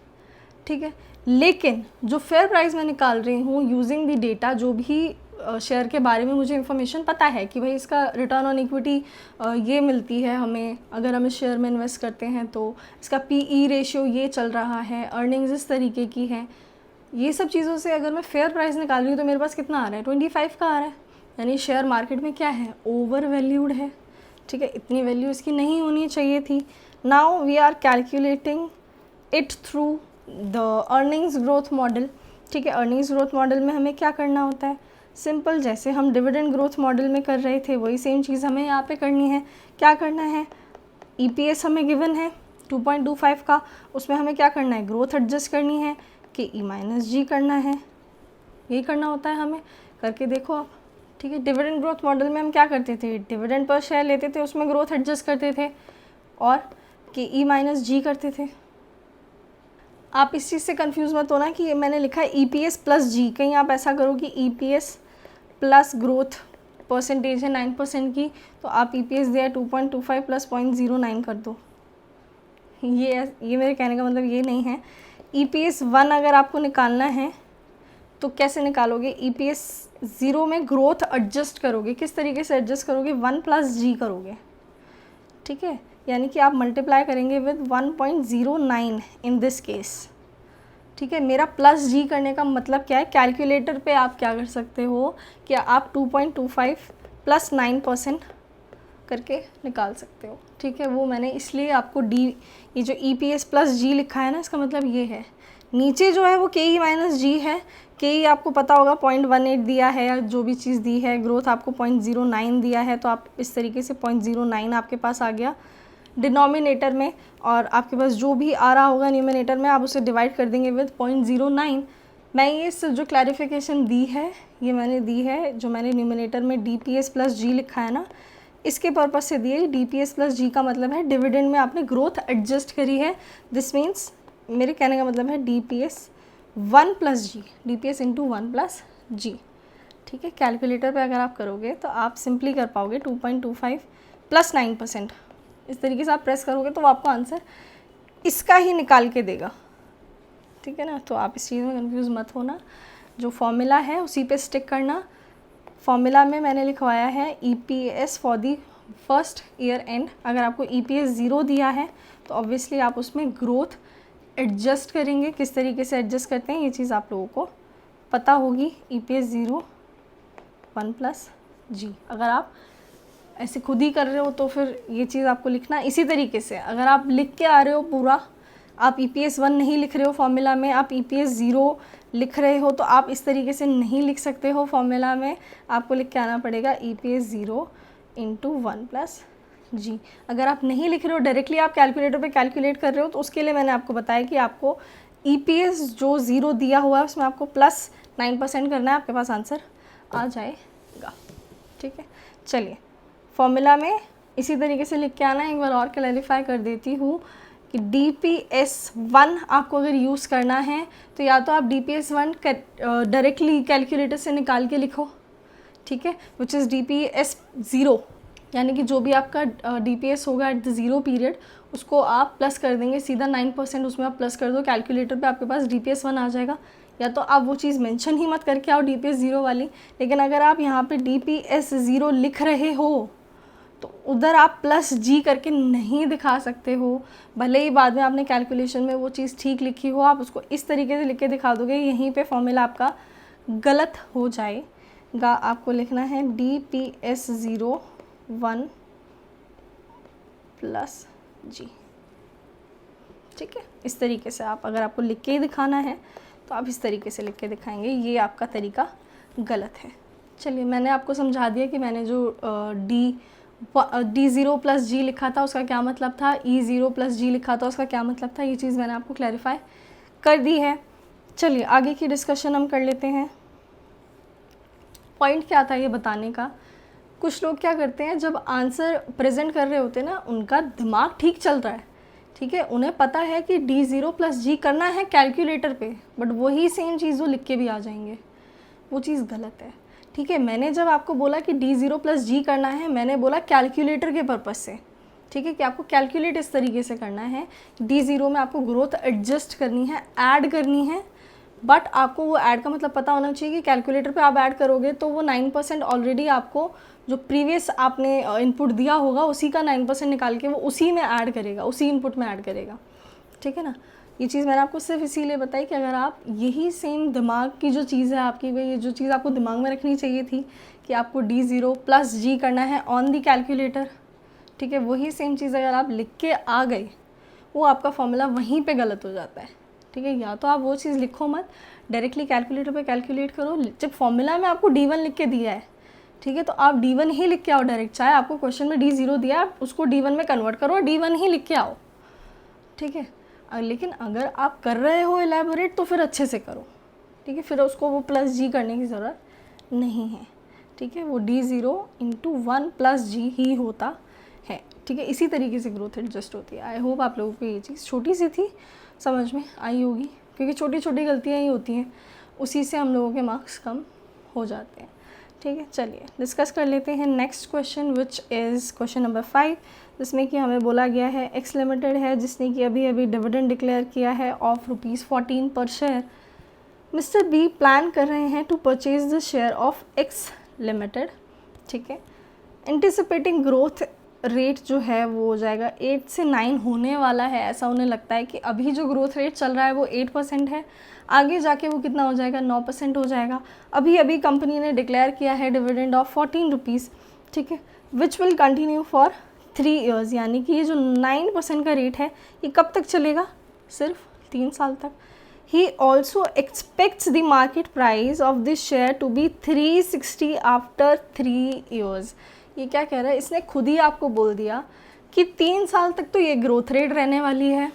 ठीक है। लेकिन जो फेयर प्राइस मैं निकाल रही हूँ यूजिंग दी डेटा, जो भी शेयर के बारे में मुझे इन्फॉर्मेशन पता है कि भाई इसका रिटर्न ऑन इक्विटी ये मिलती है हमें अगर हम इस शेयर में इन्वेस्ट करते हैं, तो इसका PE रेशियो ये चल रहा है, अर्निंग्स इस तरीके की है, ये सब चीज़ों से अगर मैं फेयर प्राइस निकाल रही हूँ तो मेरे पास कितना आ रहा है, 25 का आ रहा है। यानी शेयर मार्केट में क्या है, ओवर वैल्यूड है, ठीक है। इतनी वैल्यू इसकी नहीं होनी चाहिए थी। Now we are calculating it through the earnings growth model, ठीक है। अर्निंग्स ग्रोथ मॉडल में हमें क्या करना होता है, सिंपल, जैसे हम डिविडेंड ग्रोथ मॉडल में कर रहे थे वही सेम चीज़ हमें यहाँ पे करनी है। क्या करना है, EPS हमें गिवन है 2.25 का, उसमें हमें क्या करना है, ग्रोथ एडजस्ट करनी है, KE माइनस जी करना है, यही करना होता है हमें। करके देखो आप, ठीक है। डिविडेंड ग्रोथ मॉडल में हम क्या करते थे, डिविडेंड पर शेयर लेते थे, उसमें ग्रोथ एडजस्ट करते थे और KE माइनस जी करते थे। आप इस चीज़ से कंफ्यूज मत होना कि मैंने लिखा है EPS प्लस जी, कहीं आप ऐसा करो कि EPS प्लस ग्रोथ परसेंटेज है 9% की, तो आप EPS दिया 2.25 प्लस 0.09 कर दो। ये मेरे कहने का मतलब ये नहीं है। EPS 1 अगर आपको निकालना है तो कैसे निकालोगे, EPS 0 में ग्रोथ एडजस्ट करोगे, किस तरीके से एडजस्ट करोगे, 1 प्लस जी करोगे, ठीक है। यानी कि आप मल्टीप्लाई करेंगे विद 1.09 इन दिस केस, ठीक है। मेरा प्लस जी करने का मतलब क्या है, कैलकुलेटर पे आप क्या कर सकते हो कि आप 2.25 प्लस 9% करके निकाल सकते हो, ठीक है। वो मैंने इसलिए आपको ये जो EPS प्लस जी लिखा है ना, इसका मतलब ये है। नीचे जो है वो KE माइनस जी है। KE आपको पता होगा 0.18 दिया है, या जो भी चीज़ दी है, ग्रोथ आपको 0.09 दिया है, तो आप इस तरीके से 0.09 आपके पास आ गया डिनोमिनेटर में, और आपके पास जो भी आ रहा होगा न्यूमिनेटर में आप उसे डिवाइड कर देंगे विद 0.09। मैं ये सिर्फ जो क्लैरिफिकेशन दी है ये मैंने दी है, जो मैंने न्यूमिनेटर में DPS प्लस जी लिखा है ना, इसके पर्पज़ से दिए। DPS प्लस जी का मतलब है डिविडेंड में आपने ग्रोथ एडजस्ट करी है। दिस मीन्स, मेरे कहने का मतलब है DPS 1 प्लस जी, DPS इंटू 1 प्लस जी, ठीक है। कैलकुलेटर पे अगर आप करोगे तो आप सिंपली कर पाओगे 2.25 प्लस 9%, इस तरीके से आप प्रेस करोगे तो वो आपको आंसर इसका ही निकाल के देगा, ठीक है ना। तो आप इस चीज़ में कंफ्यूज मत होना, जो फॉर्मूला है उसी पे स्टिक करना। फॉर्मूला में मैंने लिखवाया है EPS for the first year and. अगर आपको EPS 0 दिया है तो ऑब्वियसली आप उसमें ग्रोथ एडजस्ट करेंगे। किस तरीके से एडजस्ट करते हैं ये चीज़ आप लोगों को पता होगी। EPS 0 1 प्लस जी, अगर आप ऐसे खुद ही कर रहे हो तो फिर ये चीज़ आपको लिखना इसी तरीके से। अगर आप लिख के आ रहे हो पूरा, आप EPS 1 नहीं लिख रहे हो फॉर्मूला में, आप EPS 0 लिख रहे हो, तो आप इस तरीके से नहीं लिख सकते हो फॉर्मूला में। आपको लिख के आना पड़ेगा EPS 0 इंटू 1 प्लस जी। अगर आप नहीं लिख रहे हो, डायरेक्टली आप कैलकुलेटर पे कैलकुलेट कर रहे हो, तो उसके लिए मैंने आपको बताया कि आपको EPS जो 0 दिया हुआ है उसमें आपको प्लस 9% करना है, आपके पास आंसर आ जाएगा, ठीक है। चलिए, फॉर्मूला में इसी तरीके से लिख के आना है। एक बार और क्लैरिफाई कर देती हूँ कि DPS 1 आपको अगर यूज़ करना है तो या तो आप DPS 1 डायरेक्टली कैलकुलेटर से निकाल के लिखो, ठीक है, विच इज़ DPS 0, यानी कि जो भी आपका DPS होगा एट द 0 पीरियड उसको आप प्लस कर देंगे सीधा 9%, उसमें आप प्लस कर दो, कैलकुलेटर पे आपके पास DPS 1 आ जाएगा। या तो आप वो चीज़ मेंशन ही मत करके आओ DPS 0 वाली, लेकिन अगर आप यहाँ पे DPS 0 लिख रहे हो तो उधर आप प्लस जी करके नहीं दिखा सकते हो। भले ही बाद में आपने कैलकुलेशन में वो चीज़ ठीक लिखी हो, आप उसको इस तरीके से लिख के दिखा दोगे, यहीं पे फॉर्मूला आपका गलत हो जाएगा। आपको लिखना है DPS 0 1 प्लस जी, ठीक है। इस तरीके से आप, अगर आपको लिख के ही दिखाना है तो आप इस तरीके से लिख के दिखाएंगे, ये आपका तरीका गलत है। चलिए, मैंने आपको समझा दिया कि मैंने जो D0 प्लस जी लिखा था उसका क्या मतलब था, E0 प्लस जी लिखा था उसका क्या मतलब था, ये चीज़ मैंने आपको क्लैरिफाई कर दी है। चलिए आगे की डिस्कशन हम कर लेते हैं। पॉइंट क्या था ये बताने का, कुछ लोग क्या करते हैं जब आंसर प्रेजेंट कर रहे होते हैं ना, उनका दिमाग ठीक चल रहा है, ठीक है, उन्हें पता है कि D0 प्लस जी करना है कैलकुलेटर पे, बट वही सेम चीज़ वो लिख के भी आ जाएंगे, वो चीज़ गलत है, ठीक है। मैंने जब आपको बोला कि D0 प्लस जी करना है, मैंने बोला कैलकुलेटर के पर्पज़ से, ठीक है, कि आपको कैलकुलेट इस तरीके से करना है। D0 में आपको ग्रोथ एडजस्ट करनी है, ऐड करनी है, बट आपको वो ऐड का मतलब पता होना चाहिए कि कैलकुलेटर पे आप ऐड करोगे तो वो 9% ऑलरेडी आपको जो प्रीवियस आपने इनपुट दिया होगा उसी का 9% निकाल के वो उसी में ऐड करेगा, उसी इनपुट में ऐड करेगा, ठीक है ना। ये चीज़ मैंने आपको सिर्फ इसीलिए बताई कि अगर आप यही सेम दिमाग की जो चीज़ है आपकी, वही ये जो चीज़ आपको दिमाग में रखनी चाहिए थी कि आपको D0 प्लस जी करना है ऑन दी कैलकुलेटर, ठीक है, वही सेम चीज़ अगर आप लिख के आ गए, वो आपका फॉर्मूला वहीं पे गलत हो जाता है, ठीक है, या तो आप वो चीज़ लिखो मत, डायरेक्टली कैलकुलेटर पे कैलकुलेट करो। जब फॉर्मूला में आपको D1 लिख के दिया है, ठीक है, तो आप D1 ही लिख के आओ डायरेक्ट। चाहे आपको क्वेश्चन में D0 दिया, आप उसको D1 में कन्वर्ट करो और D1 ही लिख के आओ, ठीक है। लेकिन अगर आप कर रहे हो एलैबोरेट तो फिर अच्छे से करो, ठीक है, फिर उसको वो +G करने की ज़रूरत नहीं है, ठीक है। वो D0 × 1 + G ही होता है, ठीक है। इसी तरीके से ग्रोथ एडजस्ट होती है। आई होप आप लोगों को ये चीज़ छोटी सी थी समझ में आई होगी, क्योंकि छोटी छोटी गलतियाँ ही होती हैं, उसी से हम लोगों के मार्क्स कम हो जाते हैं, ठीक है। चलिए डिस्कस कर लेते हैं next question, which is question number 5, जिसमें कि हमें बोला गया है एक्स लिमिटेड है जिसने कि अभी अभी डिविडेंड डिक्लेयर किया है ऑफ ₹14 पर शेयर। मिस्टर बी प्लान कर रहे हैं to purchase the share of X limited, ठीक है। एंटिसिपेटिंग ग्रोथ रेट जो है वो हो जाएगा 8 से 9 होने वाला है, ऐसा उन्हें लगता है कि अभी जो ग्रोथ रेट चल रहा है वो 8% है, आगे जाके वो कितना हो जाएगा, 9% हो जाएगा। अभी अभी कंपनी ने डिक्लेयर किया है डिविडेंड ऑफ ₹14, ठीक है, which will continue for 3 years, यानी कि ये जो 9% का रेट है ये कब तक चलेगा, सिर्फ 3 साल तक। He also expects the market price of this share to be 360 after 3 years। ये क्या कह रहा है, इसने खुद ही आपको बोल दिया कि 3 साल तक तो ये ग्रोथ रेट रहने वाली है,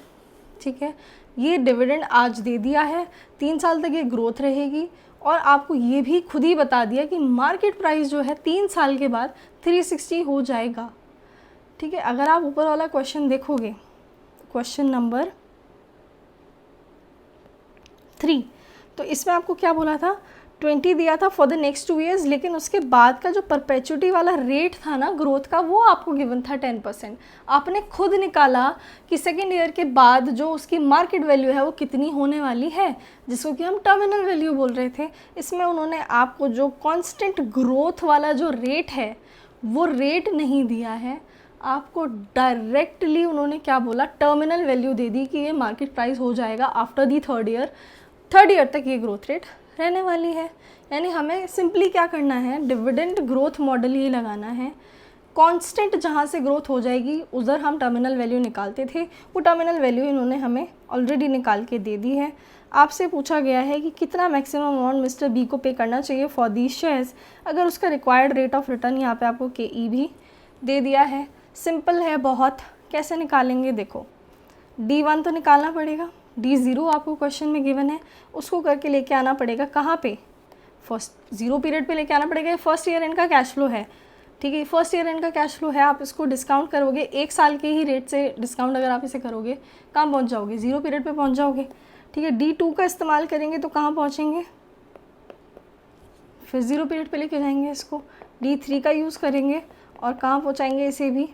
ठीक है। ये डिविडेंड आज दे दिया है, 3 साल तक ये ग्रोथ रहेगी, और आपको ये भी खुद ही बता दिया कि मार्केट प्राइस जो है 3 साल के बाद 360 हो जाएगा, ठीक है। अगर आप ऊपर वाला क्वेश्चन देखोगे, क्वेश्चन नंबर 3, तो इसमें आपको क्या बोला था, 20 दिया था फॉर द नेक्स्ट 2 ईयर्स, लेकिन उसके बाद का जो परपेचुटी वाला रेट था ना ग्रोथ का, वो आपको गिवन था 10%। आपने खुद निकाला कि सेकेंड ईयर के बाद जो उसकी मार्केट वैल्यू है वो कितनी होने वाली है, जिसको कि हम टर्मिनल वैल्यू बोल रहे थे। इसमें उन्होंने आपको जो कांस्टेंट ग्रोथ वाला जो रेट है वो रेट नहीं दिया है, आपको डायरेक्टली उन्होंने क्या बोला, टर्मिनल वैल्यू दे दी कि ये मार्केट प्राइस हो जाएगा आफ्टर दी थर्ड ईयर तक ये ग्रोथ रेट रहने वाली है। यानी हमें सिंपली क्या करना है, डिविडेंड ग्रोथ मॉडल ही लगाना है। कांस्टेंट जहाँ से ग्रोथ हो जाएगी उधर हम टर्मिनल वैल्यू निकालते थे, वो टर्मिनल वैल्यू इन्होंने हमें ऑलरेडी निकाल के दे दी है। आपसे पूछा गया है कि कितना मैक्सिमम अमाउंट मिस्टर बी को पे करना चाहिए फॉर दी शेयर्स, अगर उसका रिक्वायर्ड रेट ऑफ रिटर्न यहाँ पे आपको KE भी दे दिया है। सिंपल है बहुत, कैसे निकालेंगे, देखो D1 तो निकालना पड़ेगा, D0 आपको क्वेश्चन में गिवन है, उसको करके लेके आना पड़ेगा कहाँ पे, फर्स्ट 0 पीरियड पे लेके आना पड़ेगा। फर्स्ट ईयर एंड का कैश फ्लो है, ठीक है, फर्स्ट ईयर एंड का कैश फ्लो है, आप इसको डिस्काउंट करोगे 1 साल के ही रेट से डिस्काउंट अगर आप इसे करोगे कहाँ पहुँच जाओगे, 0 पीरियड पे पहुँच जाओगे, ठीक है। D2 का इस्तेमाल करेंगे तो कहाँ पहुँचेंगे, फिर 0 पीरियड पे लेके जाएंगे इसको। D3 का यूज़ करेंगे और कहाँ पहुँचाएंगे, इसे भी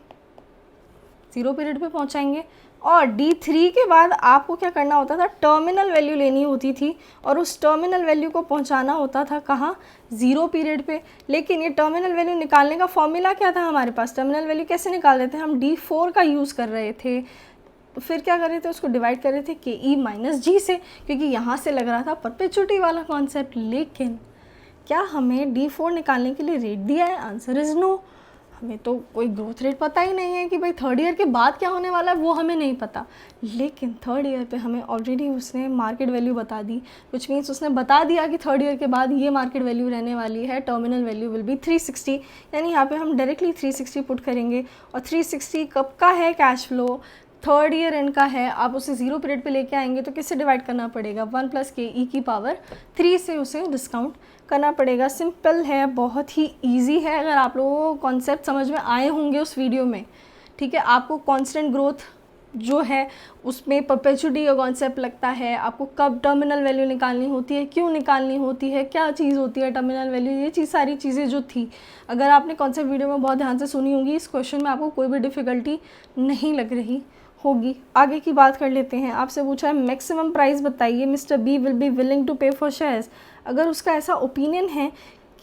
0 पीरियड पे पहुँचाएंगे। और D3 के बाद आपको क्या करना होता था, टर्मिनल वैल्यू लेनी होती थी और उस टर्मिनल वैल्यू को पहुंचाना होता था कहाँ, 0 पीरियड पे। लेकिन ये टर्मिनल वैल्यू निकालने का फॉर्मूला क्या था हमारे पास, टर्मिनल वैल्यू कैसे निकाल रहे थे हम, D4 का यूज़ कर रहे थे। तो फिर क्या कर रहे थे, उसको डिवाइड कर रहे थे KE - G से, क्योंकि यहाँ से लग रहा था परपेचुटी वाला कॉन्सेप्ट। लेकिन क्या हमें D4 निकालने के लिए रेट दिया है, आंसर इज़ नो। हमें तो कोई ग्रोथ रेट पता ही नहीं है कि भाई थर्ड ईयर के बाद क्या होने वाला है, वो हमें नहीं पता। लेकिन थर्ड ईयर पे हमें ऑलरेडी उसने मार्केट वैल्यू बता दी, विच मीन्स उसने बता दिया कि थर्ड ईयर के बाद ये मार्केट वैल्यू रहने वाली है, टर्मिनल वैल्यू विल बी 360। यानी यहाँ पे हम डायरेक्टली 360 पुट करेंगे। और 360 कब का है, cash flow third year and का है। आप उसे 0 पीरियड पे लेके आएंगे तो किससे डिवाइड करना पड़ेगा, 1 + KE की पावर 3 से उसे डिस्काउंट करना पड़ेगा। सिंपल है, बहुत ही इजी है। अगर आप लोगों को कॉन्सेप्ट समझ में आए होंगे उस वीडियो में, ठीक है, आपको कांस्टेंट ग्रोथ जो है उसमें परपेचुटी का कॉन्सेप्ट लगता है, आपको कब टर्मिनल वैल्यू निकालनी होती है, क्यों निकालनी होती है, क्या चीज़ होती है टर्मिनल वैल्यू, ये चीज़ सारी चीज़ें जो थी, अगर आपने कॉन्सेप्ट वीडियो में बहुत ध्यान से सुनी होगी, इस क्वेश्चन में आपको कोई भी डिफ़िकल्टी नहीं लग रही होगी। आगे की बात कर लेते हैं। आपसे पूछा है मैक्सिमम प्राइस बताइए mister B will be willing to pay for shares. अगर उसका ऐसा ओपिनियन है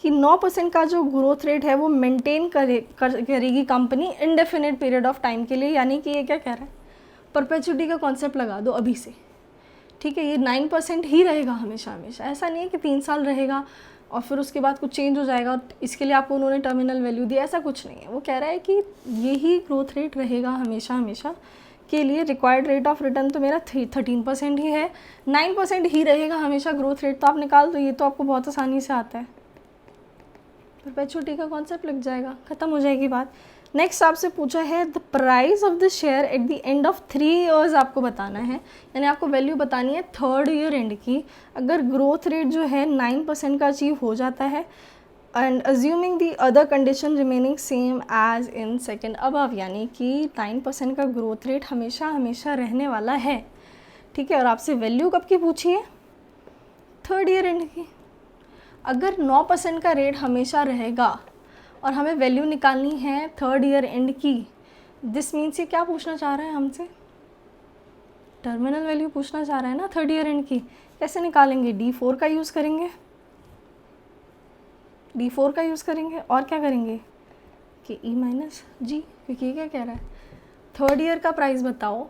कि 9% का जो ग्रोथ रेट है वो मेंटेन करेगी company indefinite period of time के लिए, यानी कि ये क्या कह रहा है, परपेचुटी का कॉन्सेप्ट लगा दो अभी से, ठीक है, ये 9% ही रहेगा हमेशा हमेशा। ऐसा नहीं है कि 3 साल रहेगा और फिर उसके बाद कुछ चेंज हो जाएगा और इसके लिए आपको उन्होंने टर्मिनल वैल्यू दी, ऐसा कुछ नहीं है। वो कह रहा है कि यही ग्रोथ रेट रहेगा हमेशा हमेशा के लिए रिक्वायर्ड रेट ऑफ रिटर्न तो मेरा 13% ही है, 9% ही रहेगा हमेशा ग्रोथ रेट, तो आप निकाल दो, ये तो आपको बहुत आसानी से आता है। परपेचुइटी का कॉन्सेप्ट लग जाएगा, ख़त्म हो जाएगी बात। नेक्स्ट आपसे पूछा है the price of the share at the end of 3 years आपको बताना है, यानी आपको वैल्यू बतानी है 3rd ईयर एंड की। अगर ग्रोथ रेट जो है 9% का अचीव हो जाता है and assuming the other condition remaining same as in second above, यानी कि 9% का ग्रोथ रेट हमेशा हमेशा रहने वाला है, ठीक है। और आपसे वैल्यू कब की पूछी है? 3rd ईयर एंड की। अगर 9% का रेट हमेशा रहेगा और हमें वैल्यू निकालनी है 3rd ईयर एंड की, दिस मीन्स ये क्या पूछना चाह रहा है हमसे? टर्मिनल वैल्यू पूछना चाह रहा है ना 3rd ईयर एंड की। कैसे निकालेंगे? D4 का यूज़ करेंगे, D4 का यूज़ करेंगे और क्या करेंगे कि E माइनस जी, क्योंकि ये क्या कह रहा है 3rd ईयर का प्राइस बताओ,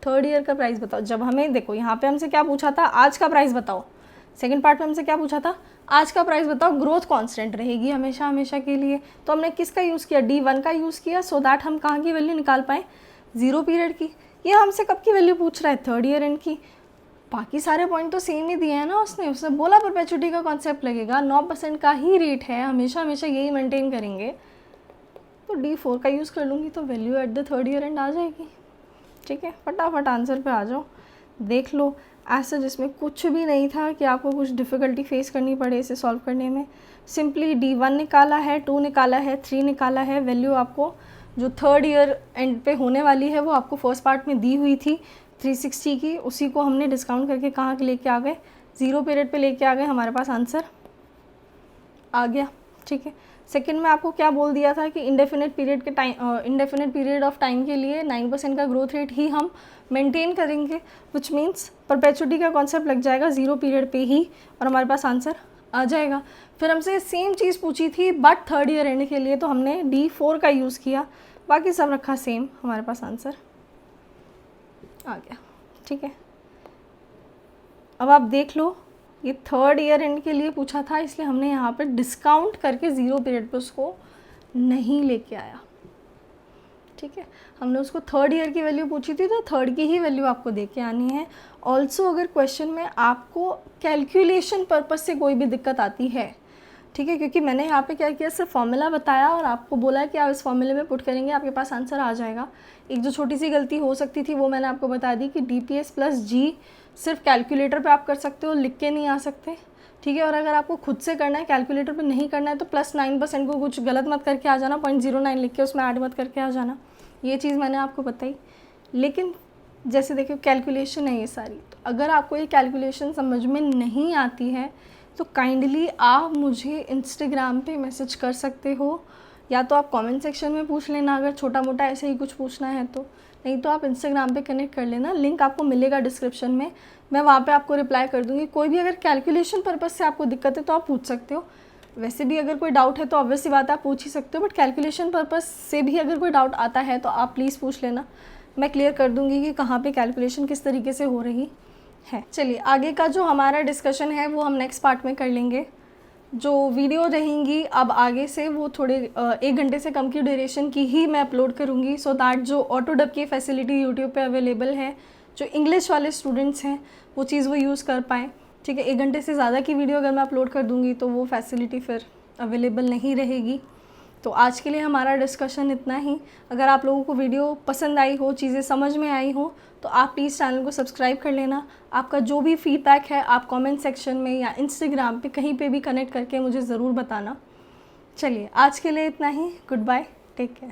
3rd ईयर का प्राइस बताओ। जब हमें देखो यहाँ पे हमसे क्या पूछा था, आज का प्राइस बताओ। सेकंड पार्ट में हमसे क्या पूछा था? आज का प्राइस बताओ, ग्रोथ कांस्टेंट रहेगी हमेशा हमेशा के लिए। तो हमने किसका यूज़ किया? D1 का यूज़ किया, सो दैट हम कहाँ की वैल्यू निकाल पाएँ? 0 पीरियड की। ये हमसे कब की वैल्यू पूछ रहा है? 3rd ईयर एंड की। बाकी सारे पॉइंट तो सेम ही दिए हैं ना उसने बोला परपेचुइटी का कॉन्सेप्ट लगेगा, 9% का ही रेट है, हमेशा हमेशा यही मेंटेन करेंगे, तो D4 का यूज़ कर लूँगी तो value at the 3rd year end आ जाएगी, ठीक है। फटाफट आंसर पे आ जाओ, देख लो। ऐसा जिसमें कुछ भी नहीं था कि आपको कुछ डिफ़िकल्टी फेस करनी पड़े इसे सॉल्व करने में। सिंपली D1 निकाला है, 2 निकाला है, 3 निकाला है। वैल्यू आपको जो 3rd ईयर एंड पे होने वाली है वो आपको फर्स्ट पार्ट में दी हुई थी 360 की, उसी को हमने डिस्काउंट करके कहाँ लेके आ गए? 0 पीरियड पे लेके आ गए, हमारे पास आंसर आ गया, ठीक है। सेकंड में आपको क्या बोल दिया था कि इंडेफिनिट पीरियड ऑफ टाइम के लिए 9% का ग्रोथ रेट ही हम मेंटेन करेंगे, विच मीन्स परपेचुइटी का कॉन्सेप्ट लग जाएगा 0 पीरियड पे ही और हमारे पास आंसर आ जाएगा। फिर हमसे सेम चीज़ पूछी थी बट 3rd ईयर एंड के लिए, तो हमने D4 का यूज़ किया, बाकी सब रखा सेम, हमारे पास आंसर आ गया, ठीक है। अब आप देख लो, ये 3rd ईयर एंड के लिए पूछा था, इसलिए हमने यहाँ पे डिस्काउंट करके 0 पीरियड पे उसको नहीं लेके आया, ठीक है। हमने उसको 3rd ईयर की वैल्यू पूछी थी तो 3rd की ही वैल्यू आपको दे के आनी है। ऑल्सो अगर क्वेश्चन में आपको कैलकुलेशन पर्पज़ से कोई भी दिक्कत आती है, ठीक है, क्योंकि मैंने यहाँ पे क्या किया, सिर्फ फॉर्मूला बताया और आपको बोला कि आप इस फॉर्मूले में पुट करेंगे आपके पास आंसर आ जाएगा। एक जो छोटी सी गलती हो सकती थी वो मैंने आपको बता दी कि DPS प्लस G सिर्फ कैलकुलेटर पे आप कर सकते हो, लिख के नहीं आ सकते, ठीक है। और अगर आपको खुद से करना है, कैलकुलेटर पे नहीं करना है, तो +9% को कुछ गलत मत करके आ जाना, 0.09 लिख के उसमें ऐड मत करके आ जाना, ये चीज़ मैंने आपको बताई। लेकिन जैसे देखिए कैलकुलेशन है ये सारी, तो अगर आपको ये कैलकुलेशन समझ में नहीं आती है तो काइंडली आप मुझे इंस्टाग्राम पे मैसेज कर सकते हो, या तो आप कमेंट सेक्शन में पूछ लेना अगर छोटा मोटा ऐसे ही कुछ पूछना है तो, नहीं तो आप इंस्टाग्राम पे कनेक्ट कर लेना, लिंक आपको मिलेगा डिस्क्रिप्शन में, मैं वहाँ पे आपको रिप्लाई कर दूँगी। कोई भी अगर कैलकुलेशन पर्पज़ से आपको दिक्कत है तो आप पूछ सकते हो, वैसे भी अगर कोई डाउट है तो ऑब्वियस सी बात है आप पूछ ही सकते हो, बट कैलकुलेशन पर्पज़ से भी अगर कोई डाउट आता है तो आप प्लीज़ पूछ लेना, मैं क्लियर कर दूँगी कि कहाँ पे कैलकुलेशन किस तरीके से हो रही है। चलिए आगे का जो हमारा डिस्कशन है वो हम नेक्स्ट पार्ट में कर लेंगे। जो वीडियो रहेंगी अब आगे से वो थोड़े 1 घंटे से कम की ड्यूरेशन की ही मैं अपलोड करूँगी, सो दैट जो ऑटोडब की फैसिलिटी यूट्यूब पे अवेलेबल है, जो इंग्लिश वाले स्टूडेंट्स हैं वो चीज़ वो यूज़ कर पाएँ, ठीक है। 1 घंटे से ज़्यादा की वीडियो अगर मैं अपलोड कर दूँगी तो वो फैसिलिटी फिर अवेलेबल नहीं रहेगी। तो आज के लिए हमारा डिस्कशन इतना ही। अगर आप लोगों को वीडियो पसंद आई हो, चीज़ें समझ में आई हो, तो आप प्लीज़ चैनल को सब्सक्राइब कर लेना। आपका जो भी फीडबैक है आप कमेंट सेक्शन में या इंस्टाग्राम पे कहीं पे भी कनेक्ट करके मुझे ज़रूर बताना। चलिए आज के लिए इतना ही, गुड बाय, टेक केयर।